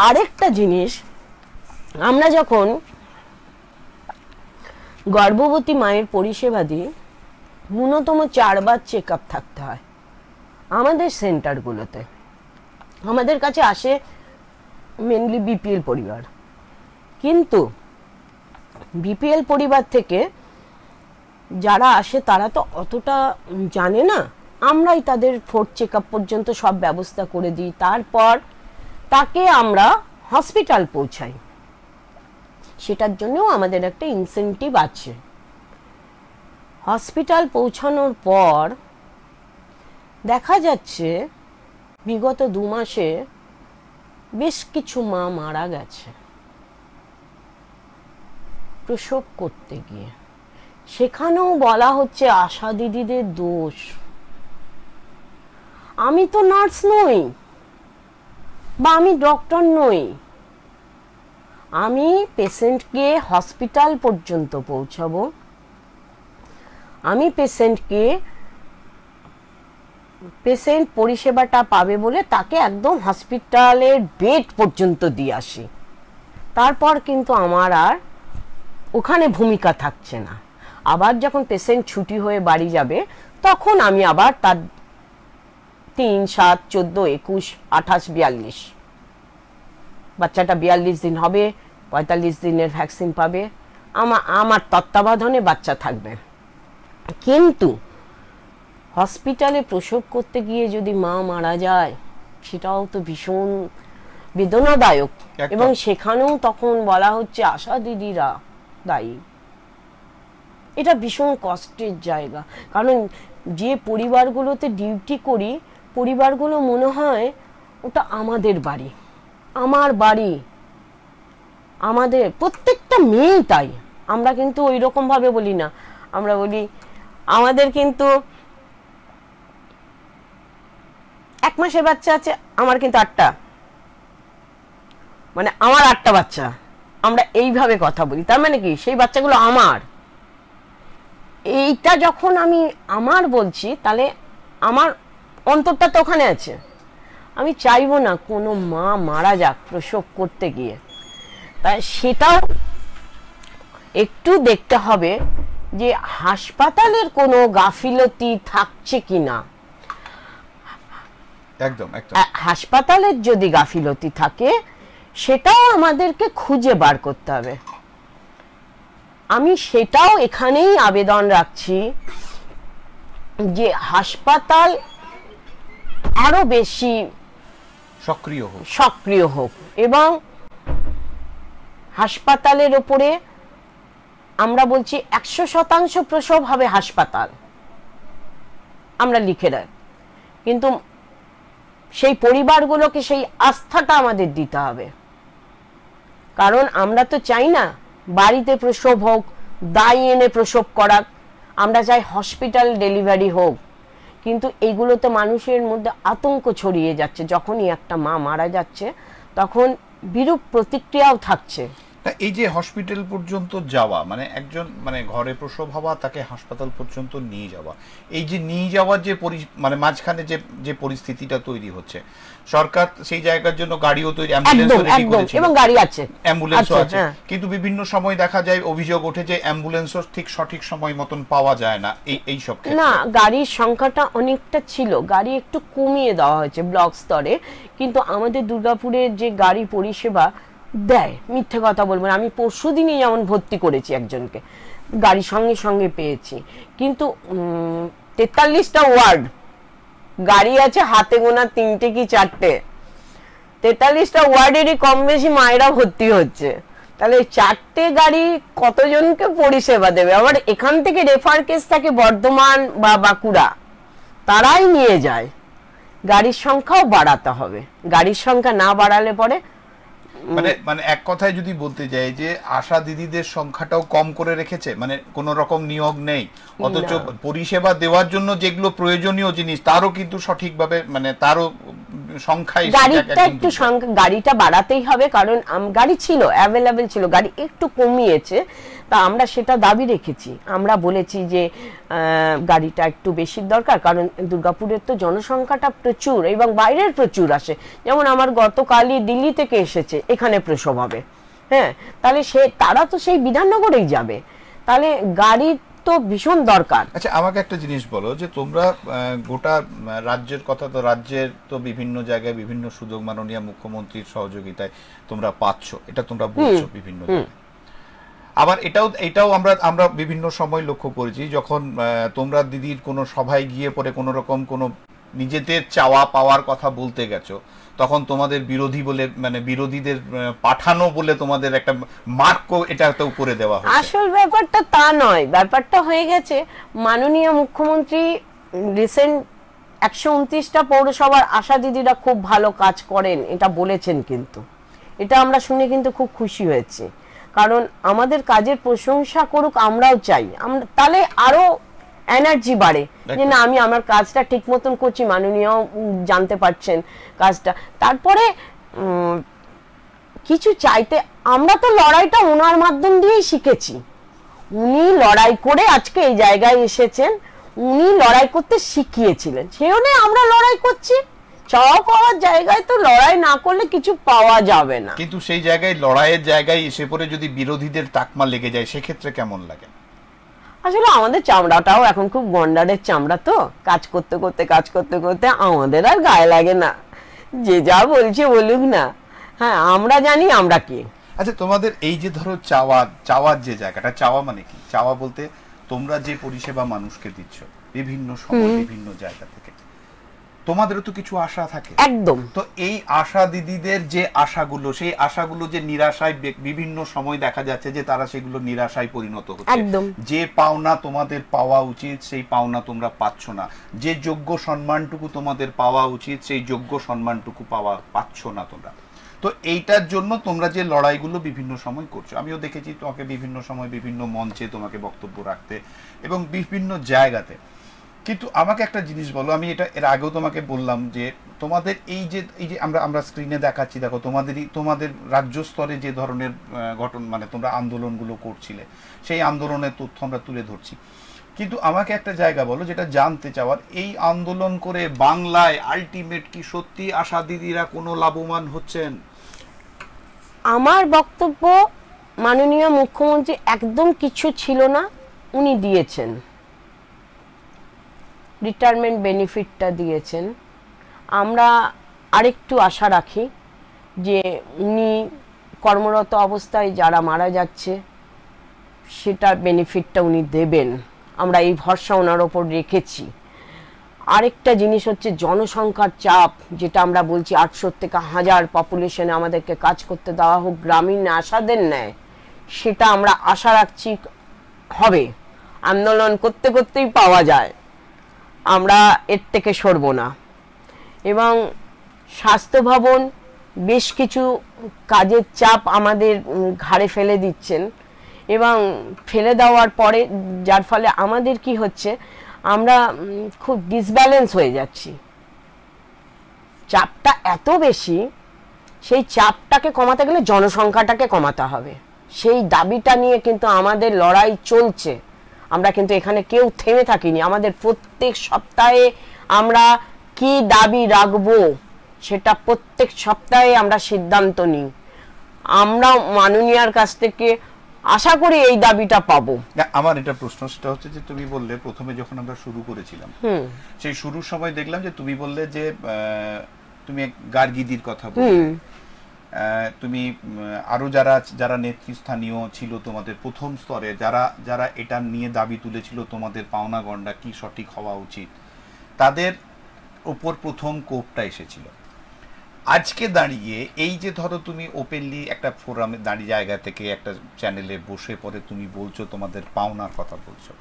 আরেকটা জিনিস, আমরা যখন গর্ভবতী মায়ের পরিষেবা দিই ন্যূনতম 4 বার চেক আপ থাকতে হয় আমাদের সেন্টারগুলোতে। আমাদের কাছে আসে মেনলি বিপিএল পরিবার, কিন্তু বিপিএল পরিবার থেকে যারা আসে তারা তো অতটা জানে না, আমরাই তাদের 4th চেক আপ পর্যন্ত সব ব্যবস্থা করে দিই। তারপর তাকে আমরা হসপিটাল পৌঁছাই, সেটার জন্যও আমাদের একটা ইনসেন্টিভ আছে। হসপিটাল পৌঁছানোর পর দেখা যাচ্ছে বিগত 2 মাসে বেশ কিছু মা মারা গেছে প্রসব করতে গিয়ে। সেখানেও বলা হচ্ছে আশা দিদিদের দোষ। আমি তো নার্স নই বা আমি ডক্টর নই, আমি পেশেন্টকে হসপিটাল পর্যন্ত পৌঁছাবো, আমি পেশেন্ট পরিষেবাটা পাবে বলে তাকে একদম হসপিটালের বেড পর্যন্ত দিয়ে আসি। তারপর কিন্তু আমার আর ওখানে ভূমিকা থাকছে না। আবার যখন পেশেন্ট ছুটি হয়ে বাড়ি যাবে তখন আমি আবার তার 3, 7, 14, 21, 28, 42 বাচ্চাটা 42 দিন হবে, 45 দিনের ভ্যাকসিন পাবে, আমার তত্ত্বাবধানে বাচ্চা থাকবে। কিন্তু হসপিটালে প্রসব করতে গিয়ে যদি মা মারা যায় সেটাও তো ভীষণ বেদনাদায়ক। এবং সেখানেও তখন বলা হচ্ছে আশা দিদিরা দায়ী। এটা ভীষণ কষ্টের জায়গা, কারণ যে পরিবারগুলোতে ডিউটি করি পরিবারগুলো মনে হয় ওটা আমাদের বাড়ি, আমার বাড়ি, আমাদের প্রত্যেকটা মেয়েই তাই। আমরা কিন্তু ওই রকম ভাবে বলি না, আমরা বলি আমাদের কিন্তু 1 মাসের বাচ্চা আছে, আমার কিন্তু 8টা, মানে আমার 8টা বাচ্চা, আমরা এইভাবে কথা বলি। তার মানে কি সেই বাচ্চাগুলো আমার। এইটা যখন আমি আমার বলছি, তাহলে আমার অন্তরটা তো ওখানে আছে। আমি চাইবো না কোনো মা মারা যাক প্রসব করতে গিয়ে। তাই সেটাও একটু দেখতে হবে যে হাসপাতালের কোনো গাফিলতি থাকছে কিনা। একদম একদম। হাসপাতালের যদি গাফিলতি থাকে সেটাও আমাদেরকে খুঁজে বার করতে হবে। আমি সেটাও এখানেই আবেদন রাখছি যে হাসপাতাল আরো বেশি সক্রিয় হোক এবং হাসপাতালের উপরে আমরা বলছি 100% প্রসব হবে হাসপাতাল, আমরা লিখে রাখ, কিন্তু সেই পরিবারগুলোকে সেই আস্থাটা আমাদের দিতে হবে। কারণ আমরা তো চাই না বাড়িতে প্রসব হোক, দায় এনে প্রসব করাক, আমরা চাই হসপিটাল ডেলিভারি হোক। কিন্তু এইগুলোতে মানুষের মধ্যে আতঙ্ক ছড়িয়ে যাচ্ছে। যখনই একটা মা মারা যাচ্ছে তখন বিরূপ প্রতিক্রিয়াও থাকছে। এই যে হসপিটাল পর্যন্ত যাওয়া, মানে একজন মানে ঘরে প্রসব হওয়া, তাকে হাসপাতাল পর্যন্ত নিয়ে যাওয়া, এই যে নিয়ে যাওয়ার যে মানে মাঝখানে যে পরিস্থিতিটা তৈরি হচ্ছে, সরকার সেই জায়গার জন্য গাড়িও তৈরি, অ্যাম্বুলেন্সও রেডি করেছে এবং গাড়ি আছে, অ্যাম্বুলেন্সও আছে। কিন্তু বিভিন্ন সময় দেখা যায়, অভিযোগ ওঠে যে অ্যাম্বুলেন্সও ঠিক সঠিক সময় মতন পাওয়া যায় না। এই সব ক্ষেত্রে না, গাড়ির সংখ্যাটা অনেকটা ছিল, গাড়ি একটু কমিয়ে দেওয়া হয়েছে ব্লক স্তরে, কিন্তু আমাদের দুর্গাপুরের যে গাড়ি পরিষেবা দেয়, মিথ্যে কথা বলবো না, আমি পরশুদিনই যেমন ভর্তি করেছি একজনকে, গাড়ি সঙ্গে সঙ্গে পেয়েছি। কিন্তু 43টা ওয়ার্ড, গাড়ি আছে হাতে গোনা 3টে কি 4টে, 43টা ওয়ার্ডেরই কম বেশি মায়েরা ভর্তি হচ্ছে। তাহলে 4টে গাড়ি কতজনকে পরিষেবা দেবে? আবার এখান থেকে রেফার কেস থাকে বর্ধমান বা বাঁকুড়া, তারাই নিয়ে যায়। গাড়ির সংখ্যাও বাড়াতে হবে, গাড়ির সংখ্যা না বাড়ালে পরে মানে এক কথায় যদি বলতে যাই যে আশা দিদিদের সংখ্যাটাও কম করে রেখেছে, মানে কোন রকম নিয়োগ নেই, অথচ পরিষেবা দেওয়ার জন্য যেগুলো প্রয়োজনীয় জিনিস তারও কিন্তু সঠিকভাবে মানে তারও সংখ্যায় গাড়িটা একটু গাড়িটা বাড়াতেই হবে, কারণ গাড়ি ছিল, অ্যাভেলেবেল ছিল, গাড়ি একটু কমিয়েছে, তা আমরা সেটা দাবি রেখেছি। আমরা বলেছি যে গাড়িটা একটু বেশি দরকার, কারণ দুর্গাপুরের তো জনসংখ্যাটা প্রচুর এবং বাইরের প্রচুর আসে। যেমন আমার গতকালই দিল্লি থেকে এসেছে, এখানে প্রসব হবে, হ্যাঁ, তাহলে তারা তো সেই বিধাননগরেই যাবে, তাহলে গাড়ি তো ভীষণ দরকার। আচ্ছা, আমাকে একটা জিনিস বলো যে তোমরা গোটা রাজ্যের কথা, তো রাজ্যের তো বিভিন্ন জায়গায় বিভিন্ন সুযোগ মাননীয় মুখ্যমন্ত্রীর সহযোগিতায় তোমরা পাচ্ছ, এটা তোমরা বলছো বিভিন্ন জায়গায়। আবার এটাও আমরা বিভিন্ন সময় লক্ষ্য করেছি, যখন তোমরা দিদির কোনো সভায় গিয়ে পরে কোনো রকম কোনো নিজেদের চাওয়া পাওয়ার কথা বলতে গেছো, তখন তোমাদের বিরোধী বলে, মানে বিরোধীদের পাঠানো বলে তোমাদের একটা মার্কও এটাতেও করে দেওয়া হয়েছে। আসল ব্যাপারটা তা নয়, ব্যাপারটা হয়ে গেছে মাননীয় মুখ্যমন্ত্রী রিসেন্ট 129টা পৌরসভার আশা দিদিরা খুব ভালো কাজ করেন এটা বলেছেন, কিন্তু এটা আমরা শুনে কিন্তু খুব খুশি হয়েছি। কারণ আমাদের কাজের প্রশংসা করুক আমরাও চাই, আমরা তাহলে আরো এনার্জি বাড়ে যে না আমি আমার কাজটা ঠিক মতন করছি, মাননীয় জানতে পারছেন কাজটা। তারপরে কিছু চাইতে, আমরা তো লড়াইটা ওনার মাধ্যম দিয়েই শিখেছি, উনি লড়াই করে আজকে এই জায়গায় এসেছেন, উনি লড়াই করতে শিখিয়েছিলেন, সেজন্য আমরা লড়াই করছি। চাওয়া পাওয়ার জায়গায় তো লড়াই না করলে কিছু পাওয়া যাবে না। কিন্তু সেই জায়গায় লড়াইয়ের জায়গায় এসে পরে যদি বিরোধীদের তাকমা লেগে যায়, সেক্ষেত্রে কেমন লাগে? আসলে আমাদের চামড়াটাও এখন খুব গন্ডারের চামড়া, তো কাজ করতে করতে আমাদের আর গায়ে লাগে না, যে যা বলছে বলুক না, হ্যাঁ আমরা জানি আমরা কি। আচ্ছা, তোমাদের এই যে ধরো চাওয়ার যে জায়গাটা, চাওয়া মানে কি? চাওয়া বলতে তোমরা যে পরিষেবা মানুষকে দিচ্ছ বিভিন্ন সময় বিভিন্ন জায়গা থেকে, তোমাদেরও তো কিছু আশা থাকে। একদম। তো এই আশা দিদিদের যে আশাগুলো, সেই আশাগুলো যে নিরাশায় বিভিন্ন সময় দেখা যাচ্ছে যে তারা সেগুলো নিরাশায় পরিণত হচ্ছে। একদম। যে পাওনা তোমাদের পাওয়া উচিত সেই পাওনা তোমরা পাচ্ছ না, যে যোগ্য সম্মানটুকু তোমাদের পাওয়া উচিত সেই যোগ্য সম্মানটুকু পাচ্ছ না তোমরা। তো এইটার জন্য তোমরা যে লড়াইগুলো বিভিন্ন সময় করছো, আমিও দেখেছি তোমাকে বিভিন্ন সময় বিভিন্ন মঞ্চে তোমাকে বক্তব্য রাখতে এবং বিভিন্ন জায়গাতে। কিন্তু আমাকে একটা জিনিস বলো, আমি এটা এর আগেও তোমাকে বললাম যে তোমাদের এই যে আমরা স্ক্রিনে দেখাচ্ছি, দেখো তোমাদের রাজ্য স্তরে যে ধরনের মানে তোমরা আন্দোলনগুলো করছিলে, সেই আন্দোলনের তথ্য আমরা তুলে ধরছি। কিন্তু আমাকে একটা জায়গা বলো যেটা জানতে চাওয়ার, এই আন্দোলন করে বাংলায় আলটিমেট কি সত্যি আশা দিদিরা কোনো লাভবান হচ্ছেন? আমার বক্তব্য, মাননীয় মুখ্যমন্ত্রী একদম কিছু ছিল না, উনি দিয়েছেন, রিটায়ারমেন্ট বেনিফিটটা দিয়েছেন। আমরা আরেকটু আশা রাখি যে উনি কর্মরত অবস্থায় যারা মারা যাচ্ছে সেটার বেনিফিটটা উনি দেবেন, আমরা এই ভরসা ওনার ওপর রেখেছি। আরেকটা জিনিস হচ্ছে জনসংখ্যার চাপ, যেটা আমরা বলছি 800 থেকে 1000 পপুলেশনে আমাদেরকে কাজ করতে দেওয়া হোক গ্রামীণ আশাদের ন্যায়, সেটা আমরা আশা রাখছি হবে। আন্দোলন করতে করতেই পাওয়া যায়, আমরা এর থেকে সরব না। এবং স্বাস্থ্য ভবন বেশ কিছু কাজের চাপ আমাদের ঘাড়ে ফেলে দিচ্ছেন, এবং ফেলে দেওয়ার পরে যার ফলে আমাদের কি হচ্ছে, আমরা খুব ডিসব্যালেন্স হয়ে যাচ্ছি। চাপটা এত বেশি, সেই চাপটাকে কমাতে গেলে জনসংখ্যাটাকে কমাতে হবে। সেই দাবিটা নিয়ে কিন্তু আমাদের লড়াই চলছে। আমরা কিন্তু এখানে কেউ থেমে থাকিনি। আমাদের প্রত্যেক সপ্তাহে আমরা কি দাবি রাখবো সেটা প্রত্যেক সপ্তাহে আমরা সিদ্ধান্ত নিই। আমরা মাননীয়ার কাছ থেকে আশা করি এই দাবিটা পাবো। আমার এটা প্রশ্ন, সেটা হচ্ছে যে তুমি বললে প্রথমে যখন আমরা শুরু করেছিলাম, সেই শুরুর সময় দেখলাম যে তুমি বললে যে তুমি গার্গীদির কথা বললে, তুমি আরো যারা নেতৃস্থানীয় ছিল তোমাদের প্রথম স্তরে, যারা এটা নিয়ে দাবি তুলেছিল তোমাদের পাওনা গন্ডা কি সঠিক হওয়া উচিত, তাদের উপর প্রথম কোপটা এসেছিল। আজকে দাঁড়িয়ে এই যে ধরো তুমি ওপেনলি একটা ফোরামে দাঁড়িয়ে জায়গা থেকে একটা চ্যানেলে বসে পরে তুমি বলছো তোমাদের পাওনার কথা বলছো,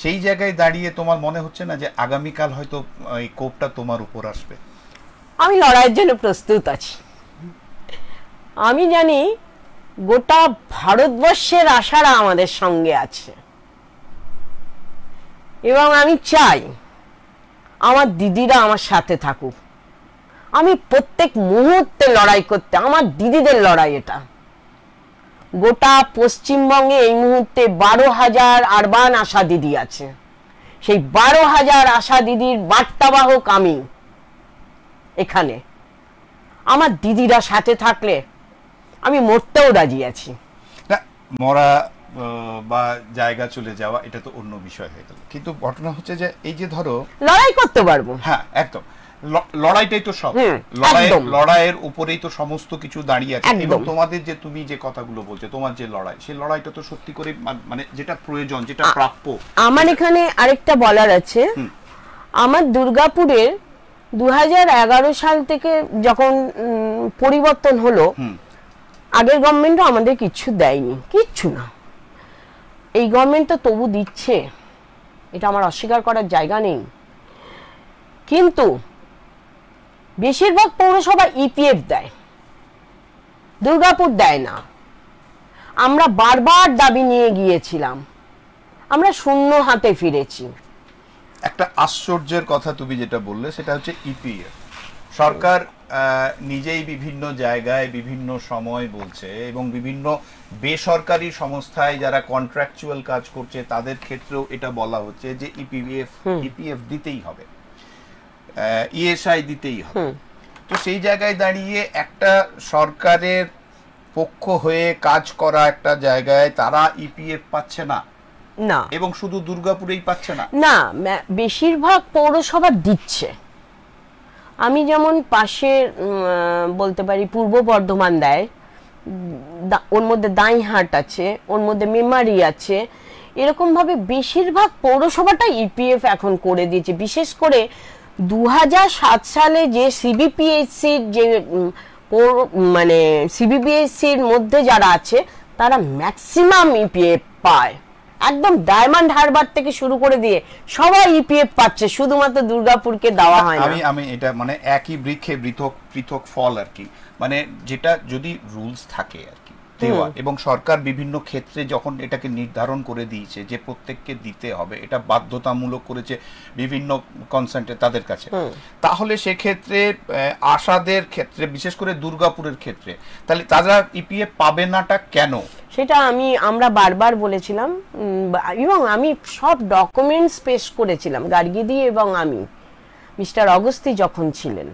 সেই জায়গায় দাঁড়িয়ে তোমার মনে হচ্ছে না যে আগামীকাল হয়তো এই কোপটা তোমার উপর আসবে? আমি লড়াইয়ের জন্য প্রস্তুত আছি। আমি জানি গোটা ভারতবর্ষের আশারা আমাদের সঙ্গে আছে, এবং আমি চাই আমার দিদিরা আমার সাথে থাকুক। আমি প্রত্যেক মুহূর্তে লড়াই করতে, আমার দিদিদের লড়াই এটা। গোটা পশ্চিমবঙ্গে এই মুহূর্তে 12,000 আরবান আশা দিদি আছে। সেই 12,000 আশা দিদির বার্তাবাহক আমি এখানে। আমার দিদিরা সাথে থাকলে আমি মরতেও রাজি আছি। না, মরা বা জায়গা চলে যাওয়া এটা তো অন্য বিষয় হয়ে গেল, কিন্তু ঘটনা হচ্ছে যে এই যে ধরো লড়াই করতে পারবো। হ্যাঁ, একদম লড়াইটাই তো সব, লড়াইয়ের উপরেই তো সমস্ত কিছু দাঁড়িয়ে আছে। এবং তোমাদের যে তুমি যে কথাগুলো বলছো, তোমার যে লড়াই, সেই লড়াইটা তো সত্যি করে মানে যেটা প্রয়োজন, যেটা প্রাপ্য। আমার এখানে আরেকটা বলার আছে, আমার দুর্গাপুরের 2011 সাল থেকে যখন পরিবর্তন হলো, আগের গভর্নমেন্টও আমাদের কিছু দেয়নি, কিচ্ছু না। এই গভর্নমেন্ট তো তবু দিচ্ছে, এটা আমার অস্বীকার করার জায়গা নেই। কিন্তু বেশিরভাগ পৌরসভা ইপিএফ দেয়, দুর্গাপুর দেয় না। আমরা বারবার দাবি নিয়ে গিয়েছিলাম, আমরা শূন্য হাতে ফিরেছি। একটা আশ্চর্যের কথা তুমি যেটা বললে সেটা হচ্ছে ইপিএফ সরকার নিজেই বিভিন্ন জায়গায় বিভিন্ন সময় বলছে, এবং বিভিন্ন বেসরকারি সংস্থায় যারা কন্ট্রাকচুয়াল কাজ করছে তাদের ক্ষেত্রেও এটা বলা হচ্ছে যে ইপিএফ দিতেই হবে, ইএসআই দিতেই হবে। তো সেই জায়গায় দাঁড়িয়ে একটা সরকারের পক্ষ হয়ে কাজ করা একটা জায়গায় তারা ইপিএফ পাচ্ছে না, না, এবং শুধু দুর্গাপুরেই পাচ্ছে না, না, বেশিরভাগ পৌরসভা দিচ্ছে। আমি যেমন পাশে বলতে পারি পূর্ব বর্ধমান দেয়, ওর মধ্যে দাইহাট আছে, ওর মধ্যে মেমারি আছে, এরকম ভাবে বেশিরভাগ পৌরসভাটা ইপিএফ এখন করে দিয়েছে। বিশেষ করে 2007 সালে যে সিবিপিএসসির যে মানে সিবিপিএসসির মধ্যে যারা আছে তারা ম্যাক্সিমাম ইপিএফ পায়, একদম ডায়মন্ড হারবার থেকে শুরু করে দিয়ে সবাই ইপিএফ পাচ্ছে, শুধুমাত্র দুর্গাপুরকে দেওয়া হয় না। আমি এটা মানে একই বৃক্ষে পৃথক ফল আর কি। মানে যেটা যদি রুলস থাকে আর কি দেওয়া, এবং সরকার বিভিন্ন ক্ষেত্রে যখন এটাকে নির্ধারণ করে দিয়েছে যে প্রত্যেককে দিতে হবে, এটা বাধ্যতামূলক করেছে বিভিন্ন কনসেন্টে তাদের কাছে, তাহলে সেক্ষেত্রে আশাদের ক্ষেত্রে, বিশেষ করে দুর্গাপুরের ক্ষেত্রে, তাহলে তারা ইপিএফ পাবে নাটা কেন? সেটা আমরা বারবার বলেছিলাম, এবং আমি সব ডকুমেন্টস পেশ করেছিলাম, গার্গিদি এবং আমি, মিস্টার অগস্তি যখন ছিলেন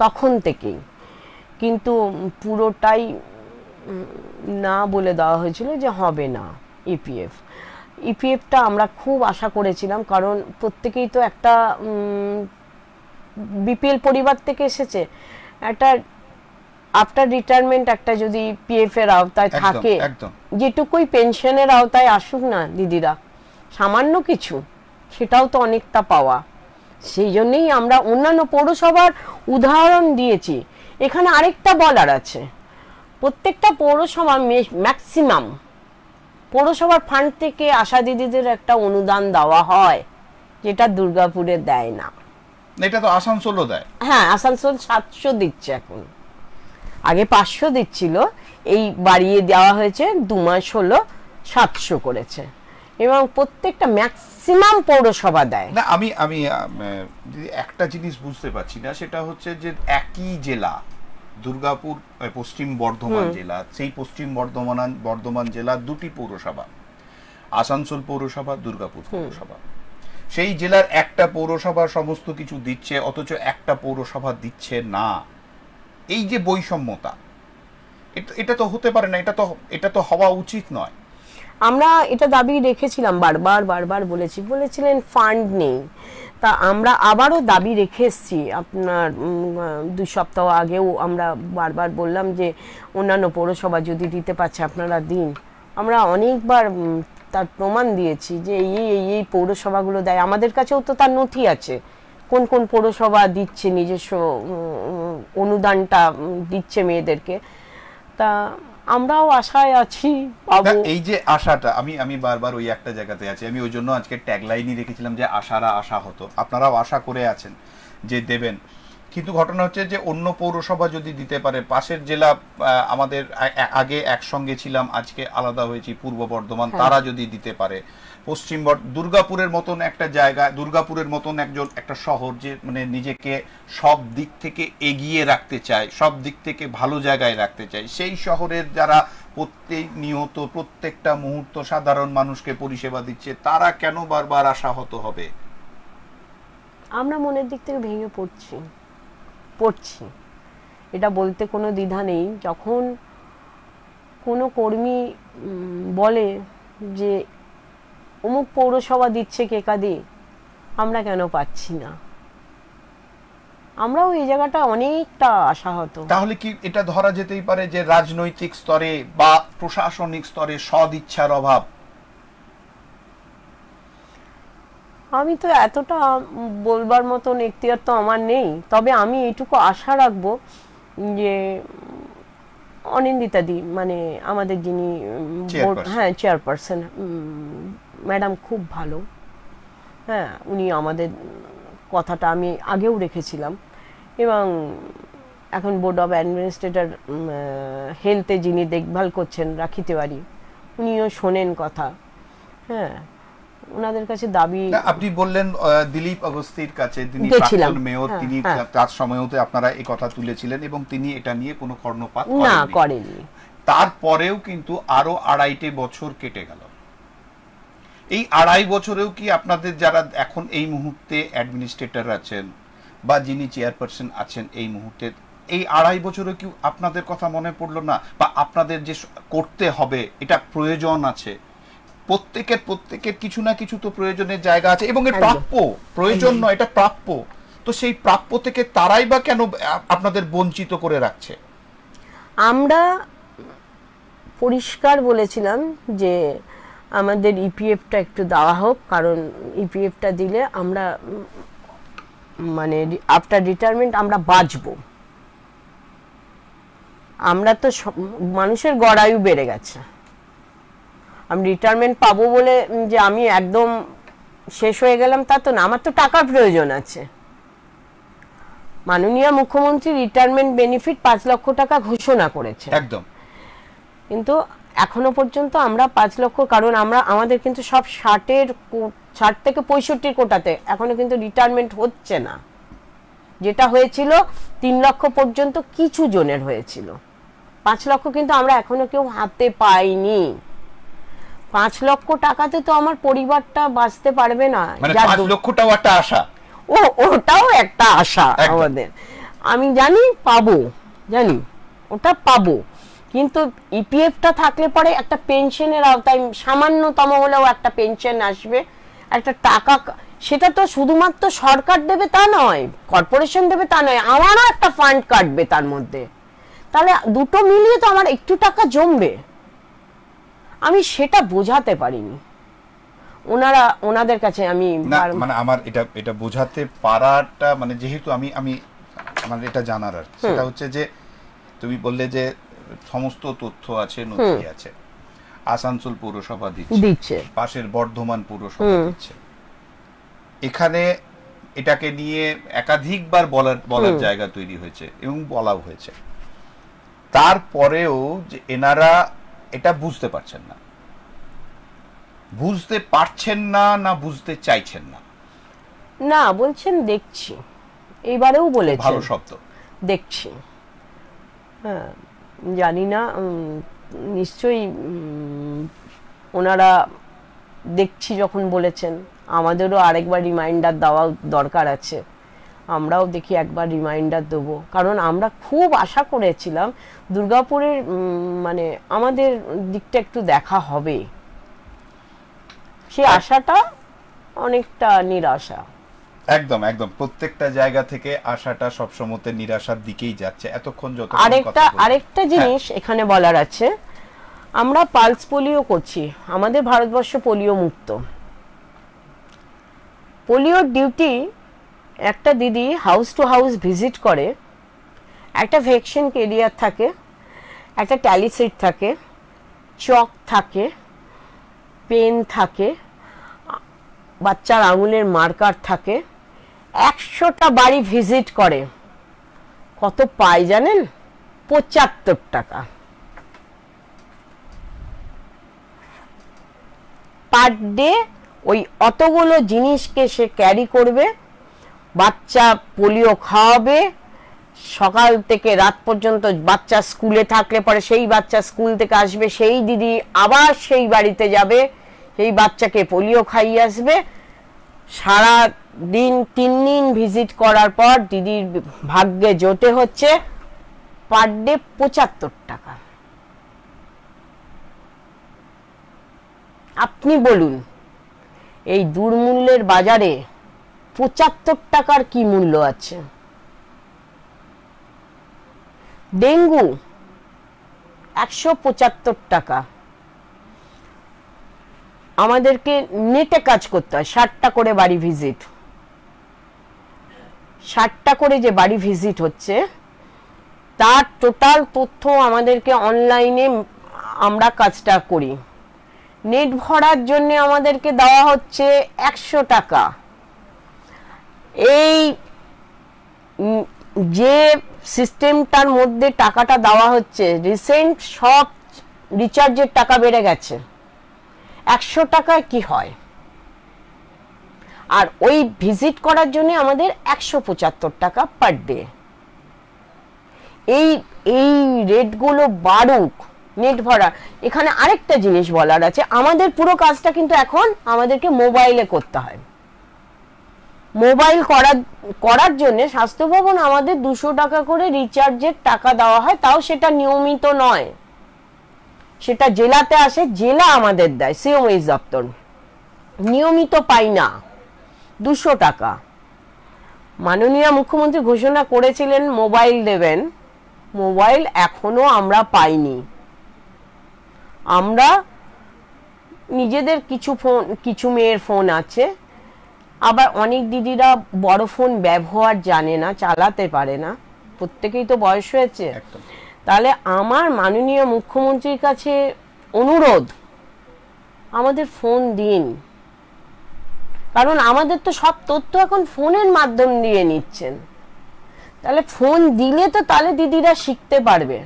তখন থেকেই, কিন্তু পুরোটাই না বলে দেওয়া হয়েছিল যে হবে না ইপিএফটা আমরা খুব আশা করেছিলাম, কারণ প্রত্যেকেই তো একটা বিপিএল পরিবার থেকে এসেছে, একটা আফটার রিটায়ারমেন্ট একটা যদি পিএফ এর আওতায় থাকে, যেটুকুই পেনশনের আওতায় আসুক না দিদিরা, সামান্য কিছু, সেটাও তো অনেকটা পাওয়া। সেই জন্যই আমরা অন্যান্য পৌরসভার উদাহরণ দিয়েছি। এখানে আরেকটা বলার আছে, প্রত্যেকটা পৌরসভা ম্যাক্সিমাম পৌরসভার ফান্ড থেকে আশা দিদিদের একটা অনুদান দেওয়া হয়, যেটা দুর্গাপুরে দেয় না। এটা তো আসানসোলও দেয়। হ্যাঁ, আসানসোল 700 দিচ্ছে এখন, আগে 500 দিচ্ছিল, এই বাড়িয়ে দেওয়া হয়েছে, 2 মাস হলো 700 করেছে, এবং প্রত্যেকটা ম্যাক্সিমাম পৌরসভা দেয় না। আমি একটা জিনিস বুঝতে পারছি না, সেটা হচ্ছে যে একই জেলা দুর্গাপুর, পশ্চিম বর্ধমান জেলা, সেই পশ্চিম বর্ধমান জেলা দুটি পৌরসভা, আসানসোল পৌরসভা, দুর্গাপুর পৌরসভা, সেই জেলার একটা পৌরসভা সমস্ত কিছু দিচ্ছে, অথচ একটা পৌরসভা দিচ্ছে না। এই যে বৈষম্যতা, এটা তো হতে পারে না, এটা তো হওয়া উচিত নয়। আমরা এটা দাবি রেখেছিলাম, বারবার বলেছিলেন ফান্ড নেই, তা আমরা আবারও দাবি রেখে এসেছি। আপনার 2 সপ্তাহ আগেও আমরা বারবার বললাম যে অন্যান্য পৌরসভা যদি দিতে পারছে আপনারা দিন। আমরা অনেকবার তার প্রমাণ দিয়েছি যে এই পৌরসভাগুলো দেয়, আমাদের কাছেও তো তার নথি আছে, কোন কোন পৌরসভা দিচ্ছে, নিজস্ব অনুদানটা দিচ্ছে মেয়েদেরকে। তা আমরাও আশায় আছি পাবো। এই যে আশাটা, আমি বারবার ওই একটা জায়গাতে আছি, আমি ওই জন্য আজকে ট্যাগলাইনই রেখেছিলাম যে আশারা আশা হতো। আপনারাও আশা করে আছেন যে দেবেন, কিন্তু ঘটনা হচ্ছে যে অন্য পৌরসভা যদি দিতে পারে, পাশের জেলা আমাদের আগে একসঙ্গে ছিলাম, আজকে আলাদা হয়েছি, পূর্ব বর্ধমান, তারা যদি দিতে পারে, পশ্চিম দুর্গাপুরের মতন একটা জায়গা, দুর্গাপুরের মতন একটা শহর যে মানে নিজেকে সব দিক থেকে এগিয়ে রাখতে চায়, সব দিক থেকে ভালো জায়গায় রাখতে চায়, সেই শহরের যারা নিয়ত প্রত্যেকটা মুহূর্ত সাধারণ মানুষকে পরিষেবা দিচ্ছে, তারা কেন বারবার আশাহত হবে? আমরা মনের দিক থেকে ভেঙে পড়ছি, এটা বলতে কোনো দ্বিধা নেই। যখন কোনো কর্মী বলে যে অমুক পৌরসভা দিচ্ছে কেকাদি, আমরা কেন পাচ্ছি না, আমরাও এই জায়গাটা অনেকটা আশাহত। তাহলে কি এটা ধরা যেতেই পারে যে রাজনৈতিক স্তরে বা প্রশাসনিক স্তরে সদিচ্ছার অভাব? আমি তো এতটা বলবার মতন এখতিয়ার তো আমার নেই, তবে আমি এইটুকু আশা রাখবো যে অনিন্দিতা দি, মানে আমাদের যিনি চেয়ারপারসন, ম্যাডাম খুব ভালো। হ্যাঁ, উনি আমাদের কথাটা আমি আগেও রেখেছিলাম, এবং এখন বোর্ড অফ অ্যাডমিনিস্ট্রেটর হেলথে যিনি দেখভাল করছেন রাখি তেওয়ারি, উনিও শোনেন কথা। হ্যাঁ, ওনাদের কাছে দাবি, আপনি বললেন দিলীপ অগস্তির কাছে, তিনি প্রাক্তন মেয়র, তিনি তার সময়তে আপনারা এই কথা তুলেছিলেন এবং তিনি এটা নিয়ে কোনো কর্ণপাত করেননি। তারপরেও কিন্তু আরো 2.5 বছর কেটে গেল। এই 2.5 বছরেও কি আপনাদের যারা এখন এই মুহূর্তে অ্যাডমিনিস্ট্রেটর আছেন বা যিনি চেয়ারপারসন আছেন এই মুহূর্তে, এই 2.5 বছরে কি আপনাদের কথা মনে পড়লো না, বা আপনাদের যে করতে হবে এটা প্রয়োজন আছে? প্রত্যেকের কিছু না কিছু তো প্রয়োজনের জায়গা আছে, এবং এর প্রাপ্য, প্রয়োজন নয়, এটা প্রাপ্য। তো সেই প্রাপ্য থেকে তারাই বা কেন আপনাদের বঞ্চিত করে রাখছে? আমরা পরিষ্কার বলেছিলাম যে আমাদের ইপিএফটা একটু দেওয়া হোক, কারণ ইপিএফটা দিলে আমরা মানে আফটার রিটায়ারমেন্ট আমরা বাঁচবো। আমরা তো মানুষের গড়ায়ু বেড়ে গেছে, আমি রিটায়ারমেন্ট পাবো বলে যে আমি একদম শেষ হয়ে গেলাম তা তো না, আমার তো টাকার প্রয়োজন আছে। মাননীয় মুখ্যমন্ত্রী রিটায়ারমেন্ট বেনিফিট 5 লক্ষ টাকা ঘোষণা করেছে একদম, কিন্তু এখনো পর্যন্ত আমরা 5 লক্ষ, কারণ আমাদের কিন্তু সব 60 থেকে 65 কোটাতে এখনো কিন্তু রিটায়ারমেন্ট হচ্ছে না। যেটা হয়েছিল 3 লক্ষ পর্যন্ত কিছু জনের হয়েছিল, 5 লক্ষ কিন্তু আমরা এখনো কেউ হাতে পাইনি। 5 লক্ষ টাকাতে তো আমার পরিবারটা বাঁচতে পারবে না। মানে 5 লক্ষটাও একটা আশা, ওটাও একটা আশা আমাদের। আমি জানি পাবো, জানি ওটা পাবো, কিন্তু ইপিএফটা থাকলে পরে একটা পেনশনের আওতায় সামান্যতম হলেও একটা পেনশন আসবে, একটা টাকা। সেটা তো শুধুমাত্র সরকার দেবে তা নয়, কর্পোরেশন দেবে তা নয়, আমারও একটা ফান্ড কাটবে তার মধ্যে। তাহলে দুটো মিলিয়ে তো আমার একটু টাকা জমবে। আমি সেটা বোঝাতে পারিনি ওনাদের কাছে। আমি মানে আমার এটা বোঝাতে পারাটা, মানে যেহেতু আমি আমার এটা জানার আর সেটা হচ্ছে যে তুমি বললে যে সমস্ত তথ্য আছে, নথি আছে, আসানসোল পৌরসভা দিচ্ছে, পাশের বর্ধমান পৌরসভা দিচ্ছে, এখানে এটাকে নিয়ে একাধিকবার বলার জায়গা তৈরি হয়েছে এবং বলাও হয়েছে। তারপরেও যে এনারা এটা বুঝতে পারছেন না, না বুঝতে চাইছেন না বলছেন দেখছি, এইবারেও বলেছেন, ভালো শব্দ, দেখছি। হ্যাঁ, জানি না, নিশ্চয়ই ওনারা দেখছি যখন বলেছেন, আমাদেরও আরেকবার রিমাইন্ডার দেওয়া দরকার আছে। আমরাও দেখি একবার রিমাইন্ডার দেবো, কারণ আমরা খুব আশা করেছিলাম দুর্গাপুরের মানে আমাদের দিকটা একটু দেখা হবে, সেই আশাটা অনেকটা নিরাশা। একদম প্রত্যেকটা জায়গা থেকে আশাটা সবসময় নিরাশার দিকেই যাচ্ছে এতক্ষণ যত। আরেকটা জিনিস এখানে বলার আছে, আমরা পালস পোলিও করছি, আমাদের ভারতবর্ষ পোলিও মুক্ত। পোলিওর ডিউটি একটা দিদি হাউস টু হাউস ভিজিট করে, একটা ভ্যাকসিন ক্যারিয়ার থাকে, একটা ট্যালিসিট থাকে, চক থাকে, পেন থাকে, বাচ্চার আঙুলের মার্কার থাকে, 100টা বাড়ি ভিজিট করে। কত পায় জানেন? 75 টাকা পার ডে। ওই অতগুলো জিনিসকে সে ক্যারি করবে, বাচ্চা পোলিও খাওয়াবে, সকাল থেকে রাত পর্যন্ত। বাচ্চা স্কুলে থাকলে পরে সেই বাচ্চা স্কুল থেকে আসবে, সেই দিদি আবার সেই বাড়িতে যাবে, সেই বাচ্চাকে পোলিও খাইয়ে আসবে। সারা দিন 3 দিন ভিজিট করার পর দিদির ভাগ্যে জোটে হচ্ছে পার ডে 75 টাকা। আপনি বলুন, এই দুর্মূল্যের বাজারে 75 টাকার কি মূল্য আছে? ডেঙ্গু 175 টাকা। আমাদেরকে নেটে কাজ করতে হয়, 60টা করে বাড়ি ভিজিট। 60টা করে যে বাড়ি ভিজিট হচ্ছে, তার টোটাল তথ্য আমাদেরকে অনলাইনে আমরা কাজটা করি। নেট ভরার জন্য আমাদেরকে দেওয়া হচ্ছে 100 টাকা। এই যে সিস্টেমটার মধ্যে টাকাটা দেওয়া হচ্ছে, রিসেন্ট সব রিচার্জের টাকা বেড়ে গেছে। 100 টাকায় কি হয়? আর ওই ভিজিট করার জন্য আমাদের 175 টাকা পার ডে। এই রেটগুলো বাড়ুক, নেট ভরা। এখানে আরেকটা জিনিস বলার আছে, আমাদের পুরো কাজটা কিন্তু এখন আমাদেরকে মোবাইলে করতে হয়। মোবাইল করার জন্য স্বাস্থ্য ভবন আমাদের 200 টাকা করে রিচার্জের টাকা দেওয়া হয়, তাও সেটা নিয়মিত নয়, সেটা জেলাতে আসে, জেলা আমাদের দেয়, সিওএইচ দপ্তর। নিয়মিত পাই না 200 টাকা। মাননীয় মুখ্যমন্ত্রী ঘোষণা করেছিলেন মোবাইল দেবেন, মোবাইল এখনো আমরা পাইনি। আমরা নিজেদের কিছু মেয়ের ফোন আছে, আবার অনেক দিদিরা বড় ফোন ব্যবহার জানে না, চালাতে পারে না, প্রত্যেকেই তো বয়স হয়েছে। তাহলে আমার মাননীয় মুখ্যমন্ত্রীর কাছে অনুরোধ, আমাদের ফোন দিন, কারণ আমাদের তো সব তথ্য এখন ফোনের মাধ্যম দিয়ে নিচ্ছেন। তাহলে ফোন দিলে তো তাহলে দিদিরা শিখতে পারবে।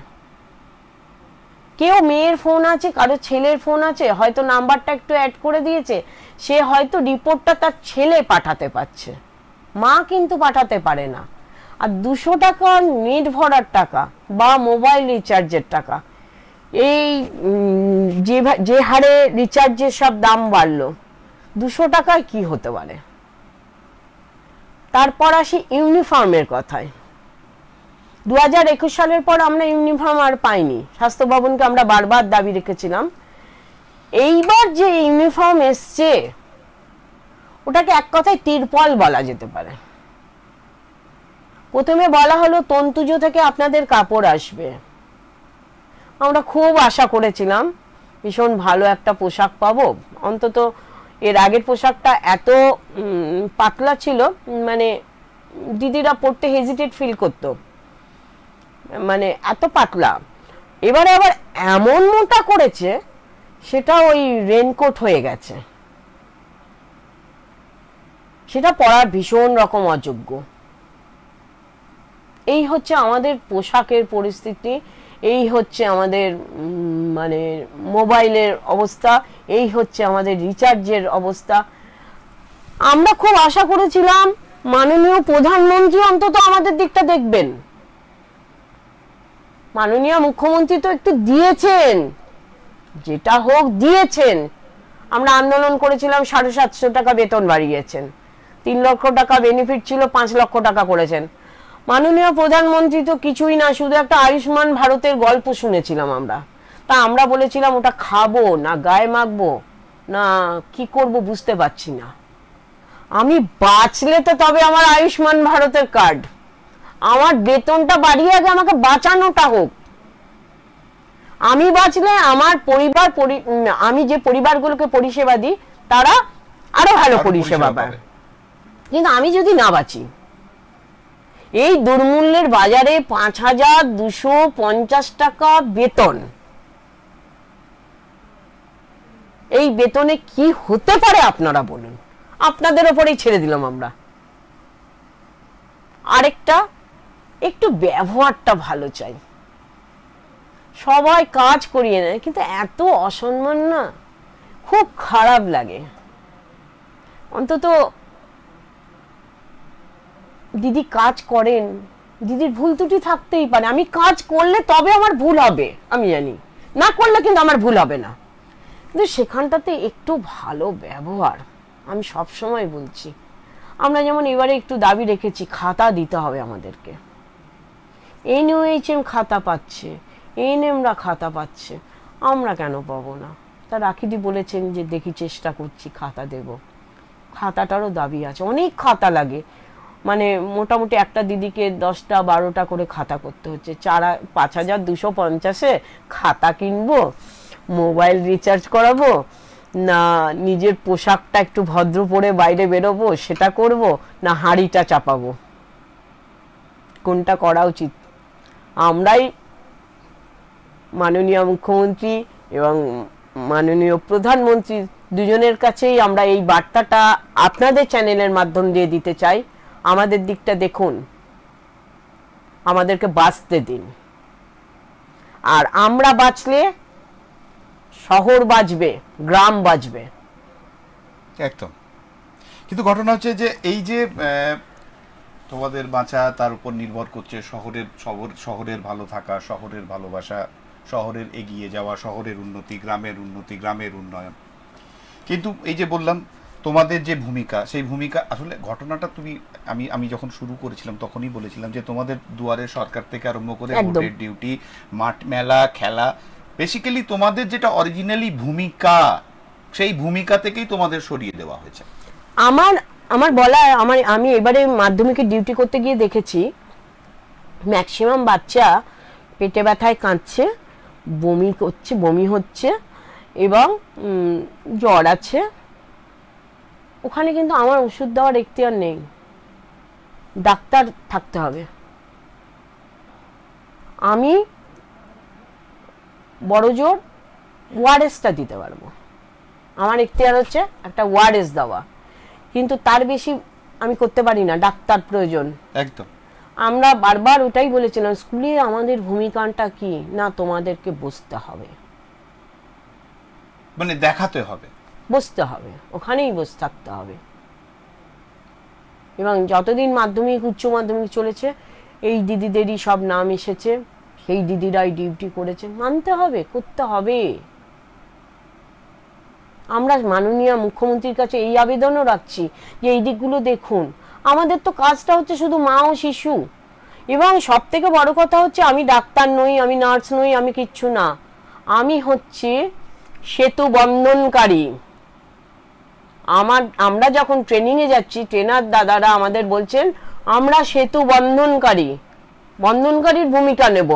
কেউ মেয়ের ফোন আছে, কারো ছেলের ফোন আছে, হয়তো নাম্বারটা একটু অ্যাড করে দিয়েছে, সে হয়তো রিপোর্টটা তার ছেলে পাঠাতে পারছে, মা কিন্তু পাঠাতে পারে না। আর 200 টাকা নেট ভরার টাকা বা মোবাইল রিচার্জের টাকা, এই যে হারে রিচার্জের সব দাম বাড়লো, 200 টাকায় কি হতে পারে? তারপর আসি ইউনিফর্মের কথায়। 2021 সালের পর আমরা ইউনিফর্ম আর পাইনি, স্বাস্থ্য ভবনকে আমরা বারবার দাবি রেখেছিলাম। এইবার যে ইউনিফর্ম এসছে ওটাকে এক কথায় তিরপল বলা যেতে পারে। প্রথমে বলা হলো তন্তুজ থেকে আপনাদের কাপড় আসবে, আমরা খুব আশা করেছিলাম ভীষণ ভালো একটা পোশাক পাবো। অন্তত এর আগের পোশাকটা এত পাতলা ছিল, মানে দিদিরা পড়তে হেজিটেট ফিল করতো, মানে এত পাতলা। এবারে আবার এমন মোটা করেছে সেটা ওই রেনকোট হয়ে গেছে, সেটা পরার ভীষণ রকম অযোগ্য। এই হচ্ছে আমাদের পোশাকের পরিস্থিতি, এই হচ্ছে আমাদের মানে মোবাইলের অবস্থা, এই হচ্ছে আমাদের রিচার্জের অবস্থা। আমরা খুব আশা করেছিলাম মাননীয় প্রধানমন্ত্রী অন্তত আমাদের দিকটা দেখবেন। মাননীয় মুখ্যমন্ত্রী তো একটু দিয়েছেন, যেটা হোক দিয়েছেন। আমরা আন্দোলন করেছিলাম, 750 টাকা বেতন বাড়িয়েছেন, 3 লক্ষ টাকা বেনিফিট ছিল, 5 লক্ষ টাকা করেছেন। মাননীয় প্রধানমন্ত্রী তো কিছুই না, শুধু একটা আয়ুষ্মান ভারতের গল্প শুনেছিলাম আমরা। তা আমরা বলেছিলাম ওটা খাবো না গায়ে মাখবো না কি করব বুঝতে পারছি না। আমি বাঁচলে তো তবে আমার আয়ুষ্মান ভারতের কার্ড, আমার বেতনটা বাড়িয়ে আগে আমাকে বাঁচানোটা হোক। আমি বাঁচলে আমার পরিবার, আমি যে পরিবারগুলোকে পরিষেবা দিই তারা আরো ভালো পরিষেবা পাবে। কিন্তু আমি যদি না বাঁচি, এই দুর্মূল্যের বাজারে 5250 টাকা বেতন, এই বেতনে কি হতে পারে আপনারা বলুন? আপনাদের ওপরেই ছেড়ে দিলাম আমরা। আরেকটা, একটু ব্যবহারটা ভালো চাই। সবাই কাজ করিয়ে নেয়, কিন্তু এত অসম্মান না, খুব খারাপ লাগে। অন্তত দিদি কাজ করেন, দিদির ভুল ত্রুটি থাকতেই পারে, আমি কাজ করলে তবে আমার ভুল হবে, আমি জানি, না করলে কিন্তু আমার ভুল হবে না। কিন্তু সেখানটাতে একটু ভালো ব্যবহার, আমি সব সময় বলছি। আমরা যেমন এবারে একটু দাবি রেখেছি, খাতা দিতে হবে আমাদেরকে। NOHM খাতা পাচ্ছে, ANMরা খাতা পাচ্ছে, আমরা কেন পাবো না? তা রাখিদি বলেছেন যে দেখি চেষ্টা করছি খাতা দেব। খাতাটারও দাবি আছে, অনেক খাতা লাগে, মানে মোটামুটি একটা দিদিকে 10টা 12টা করে খাতা করতে হচ্ছে। 5250-এ খাতা কিনবো, মোবাইল রিচার্জ করাবো, না নিজের পোশাকটা একটু ভদ্র পরে বাইরে বেরোবো সেটা করব, না হাঁড়িটা চাপাবো? কোনটা করা উচিত? আমরাই মাননীয় মুখ্যমন্ত্রী এবং মাননীয় প্রধানমন্ত্রী দুজনের কাছেই আমরা এই বার্তাটা আপনাদের চ্যানেলের মাধ্যম দিয়ে দিতে চাই। আমাদের দিকটা দেখুন, আমাদেরকে বাঁচতে দিন। আর আমরা বাঁচলে শহর বাঁচবে, গ্রাম বাঁচবে। একদম। কিন্তু ঘটনা হচ্ছে যে এই যে তোমাদের বাঁচা তার উপর নির্ভর করছে শহরের ভালো থাকা, শহরের ভালোবাসা, শহরের এগিয়ে যাওয়া, শহরের উন্নতি, গ্রামের উন্নয়ন। কিন্তু এই যে বললাম তোমাদের যে ভূমিকা, সেই ভূমিকা আসলে ঘটনাটা আমি যখন শুরু করেছিলাম তখনই বলেছিলাম যে তোমাদের দুয়ারে সরকার থেকে আরম্ভ করে ভোটের ডিউটি, মাঠ মেলা, খেলা, বেসিক্যালি তোমাদের যেটা অরিজিনালি ভূমিকা, সেই ভূমিকা থেকেই তোমাদের সরিয়ে দেওয়া হয়েছে। আমার বলা, আমি এবারে মাধ্যমিকে ডিউটি করতে গিয়ে দেখেছি ম্যাক্সিমাম বাচ্চা পেটে ব্যথায় কাঁদছে, বমি হচ্ছে এবং জ্বর আছে। ওখানে কিন্তু আমার ওষুধ দেওয়ার এখতিয়ার নেই, ডাক্তার থাকতে হবে। আমি বড় জোর ওয়ারেসটা দিতে পারবো, আমার এখতিয়ার হচ্ছে একটা ওয়ারেস দেওয়া, কিন্তু তার বেশি আমি করতে পারি না, ডাক্তার প্রয়োজন। একদম। আমরা বারবার ওটাই বলেছিলাম, স্কুলে আমাদের ভূমিকাটা কি না, তোমাদেরকে বসতে হবে, মানে দেখাতে হবে, বসতে হবে, ওখানেই বসে থাকতে হবে। এবং যতদিন মাধ্যমিক উচ্চ মাধ্যমিক চলেছে এই দিদিদেরই সব নাম এসেছে, সেই দিদিরাই ডিউটি করেছে, মানতে হবে, করতে হবে। আমরা মাননীয় মুখ্যমন্ত্রীর কাছে এই আবেদনও রাখছি যে এই দিকগুলো দেখুন। আমাদের তো কাজটা হচ্ছে শুধু মা ও শিশু, এবং সব থেকে বড় কথা হচ্ছে আমি ডাক্তার নই, আমি নার্স নই, আমি কিচ্ছু না, আমি হচ্ছে সেতু বন্ধনকারী। আমরা যখন ট্রেনিংয়ে যাচ্ছি ট্রেনার দাদারা আমাদের বলছেন আমরা সেতু বন্ধনকারীর ভূমিকা নেব।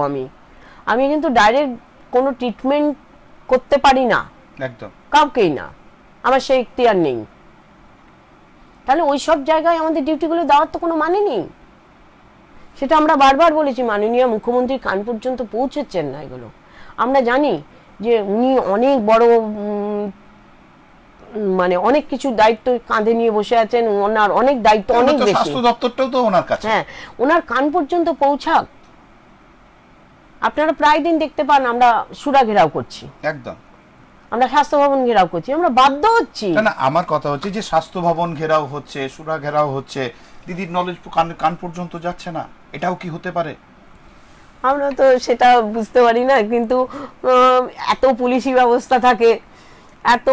আমি কিন্তু ডাইরেক্ট কোনো ট্রিটমেন্ট করতে পারি না, একদম কাউকেই না, আমার সেই ইখতিয়ার নেই। তাহলে ওই সব জায়গায় আমাদের ডিউটিগুলো দেওয়ার তো কোনো মানে নেই। সেটা আমরা বারবার বলেছি, মাননীয় মুখ্যমন্ত্রীর কান পর্যন্ত পৌঁছেছেন না এগুলো। আমরা জানি যে উনি অনেক বড় মানে অনেক কিছু দায়িত্ব কাঁধে নিয়ে বসে আছেন, ওনার অনেক দায়িত্ব অনেক বেশি, স্বাস্থ্য দপ্তরটাও তো ওনার কাছে। হ্যাঁ, ওনার কান পর্যন্ত পৌঁছাক। আপনারা প্রায় দিন দেখতে পান আমরা সুরা ঘেরাও করছি, একদম আমরা স্বাস্থ্য ভবন ঘেরাও করছি, আমরা বাধ্য হচ্ছি। না, আমার কথা হচ্ছে যে স্বাস্থ্য ভবন ঘেরাও হচ্ছে, সুরা ঘেরাও হচ্ছে, দিদির নলেজ কান পর্যন্ত যাচ্ছে না, এটাও কি হতে পারে? আমরা তো সেটা বুঝতে পারি না, কিন্তু এত পুলিশি ব্যবস্থা থাকে, এত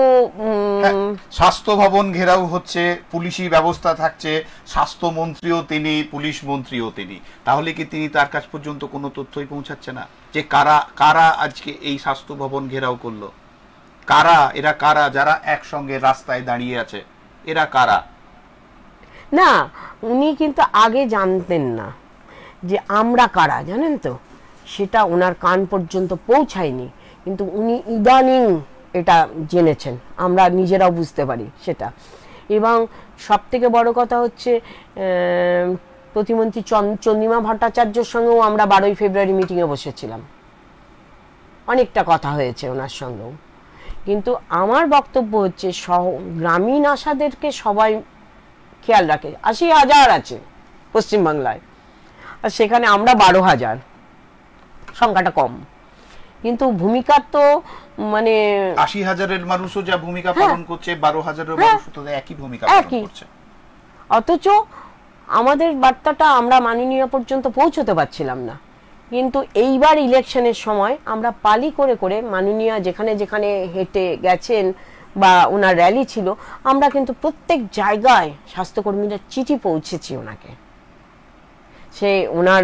স্বাস্থ্য ভবন ঘেরাও হচ্ছে, পুলিশি ব্যবস্থা থাকছে, স্বাস্থ্যমন্ত্রীও তিনি, পুলিশ মন্ত্রীও তিনি, তাহলে কি তিনি তার কাছ পর্যন্ত কোনো তথ্যই পৌঁছাচ্ছে না যে কারা আজকে এই স্বাস্থ্য ভবন ঘেরাও করলো? এরা কারা যারা একসঙ্গে রাস্তায় দাঁড়িয়ে আছে? এরা কারা? না, উনি কিন্তু আগে জানতেন না যে আমরা কারা, জানেন তো, সেটা ওনার কান পর্যন্ত পৌঁছায়নি, কিন্তু উনি ইদানিং এটা জেনেছেন, আমরা নিজেরাও বুঝতে পারি সেটা। এবং সব থেকে বড় কথা হচ্ছে প্রতিমন্ত্রী চন্দ্রিমা ভট্টাচার্যের সঙ্গেও আমরা 12ই ফেব্রুয়ারি মিটিংয়ে বসেছিলাম, অনেকটা কথা হয়েছে ওনার সঙ্গেও। কিন্তু আমার বক্তব্য হচ্ছে গ্রামীণ আশাদেরকে সবাই খেয়াল রাখে। 80,000 আছে পশ্চিমবাংলায়, আর সেখানে আমরা 12,000, সংখ্যাটা কম, কিন্তু ভূমিকা তো মানে 80,000-এর মানুষও যা ভূমিকা পালন করছে, 12,000-এর মানুষও তো একই ভূমিকা পালন করছে। অথচ আমাদের বার্তাটা আমরা মাননীয় পর্যন্ত পৌঁছতে পারছিলাম না। কিন্তু এইবার ইলেকশনের সময় আমরা পালি করে করে মাননীয় যেখানে যেখানে হেঁটে গেছেন বা ওনার র্যালি ছিল, আমরা কিন্তু প্রত্যেক জায়গায় স্বাস্থ্যকর্মীরা চিঠি পৌঁছেছি ওনাকে, সে ওনার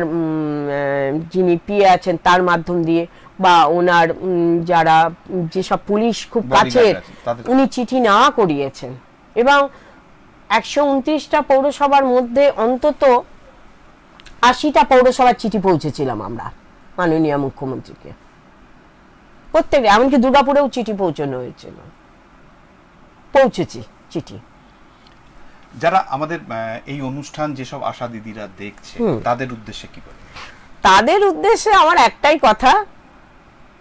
যিনি পিএ আছেন তার মাধ্যম দিয়ে, বা ওনার যারা যেসব পুলিশ খুব কাছের উনি চিঠি না করিয়েছেন। এবং 129টা পৌরসভার মধ্যে অন্তত 80টা পৌরসভার চিঠি পৌঁছেছিলাম আমরা মাননীয় মুখ্যমন্ত্রীকে, প্রত্যেকে, এমনকি দুর্গাপুরেও চিঠি পৌঁছানো হয়েছিল, পৌঁছেছি চিঠি। যারা আমাদের এই অনুষ্ঠান যেসব আশা দিদিরা দেখছে তাদের উদ্দেশ্যে কি বলবেন? তাদের উদ্দেশ্যে আমার একটাই কথা,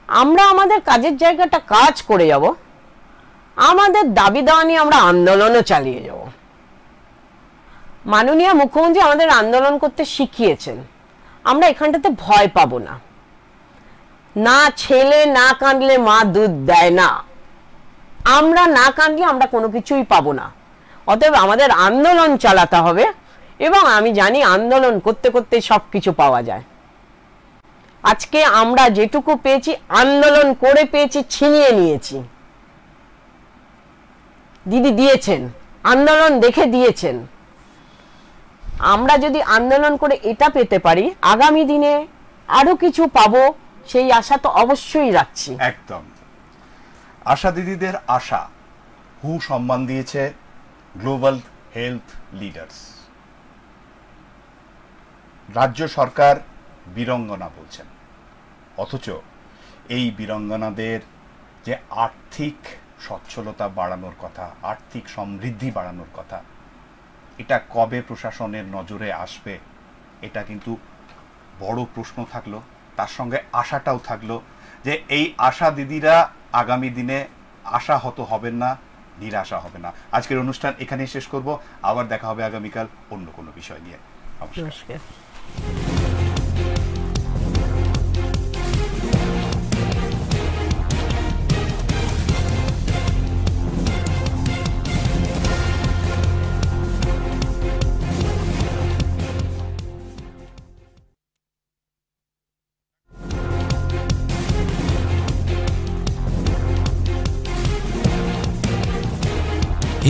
আমরা আমাদের কাজের জায়গাটা কাজ করে যাব, আমাদের দাবি দেওয়া নিয়ে আমরা আন্দোলনও চালিয়ে যাব। মাননীয় মুখ্যমন্ত্রী আমাদের আন্দোলন করতে শিখিয়েছেন, আমরা এখানটাতে ভয় পাবো না। না ছেলে না কাঁদলে মা দুধ দেয় না, আমরা না কাঁদলে আমরা কোনো কিছুই পাবো না। অতএব আমাদের আন্দোলন চালাতে হবে, এবং আমি জানি আন্দোলন করতে করতে সবকিছু পাওয়া যায়। আজকে আমরা যেটুকু পেয়েছি আন্দোলন করে পেয়েছি, ছিনিয়ে নিয়েছি, দিদি দিয়েছেন, আন্দোলন দেখে দিয়েছেন। আমরা যদি আন্দোলন করে এটা পেতে পারি, আগামী দিনে আরো কিছু পাবো, সেই আশা তো অবশ্যই রাখছি। একদম। আশা দিদিদের আশা হু সম্মান দিয়েছে গ্লোবাল হেলথ লিডার্স। রাজ্য সরকার বীরাঙ্গনা বলছেন, অথচ এই বীরাঙ্গনাদের যে আর্থিক সচ্ছলতা বাড়ানোর কথা, আর্থিক সমৃদ্ধি বাড়ানোর কথা, এটা কবে প্রশাসনের নজরে আসবে, এটা কিন্তু বড় প্রশ্ন থাকলো। তার সঙ্গে আশাটাও থাকলো যে এই আশা দিদিরা আগামী দিনে আশাহত হবেন না, নিরাশা হবে না। আজকের অনুষ্ঠান এখানেই শেষ করব, আবার দেখা হবে আগামীকাল অন্য কোনো বিষয় নিয়ে। নমস্কার।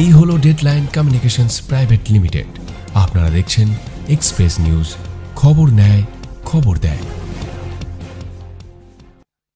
এই হলো ডেডলাইন কমিউনিকেশনস প্রাইভেট লিমিটেড। আপনারা দেখছেন এক্সপ্রেস নিউজ, খবর নেয় খবর দেয়।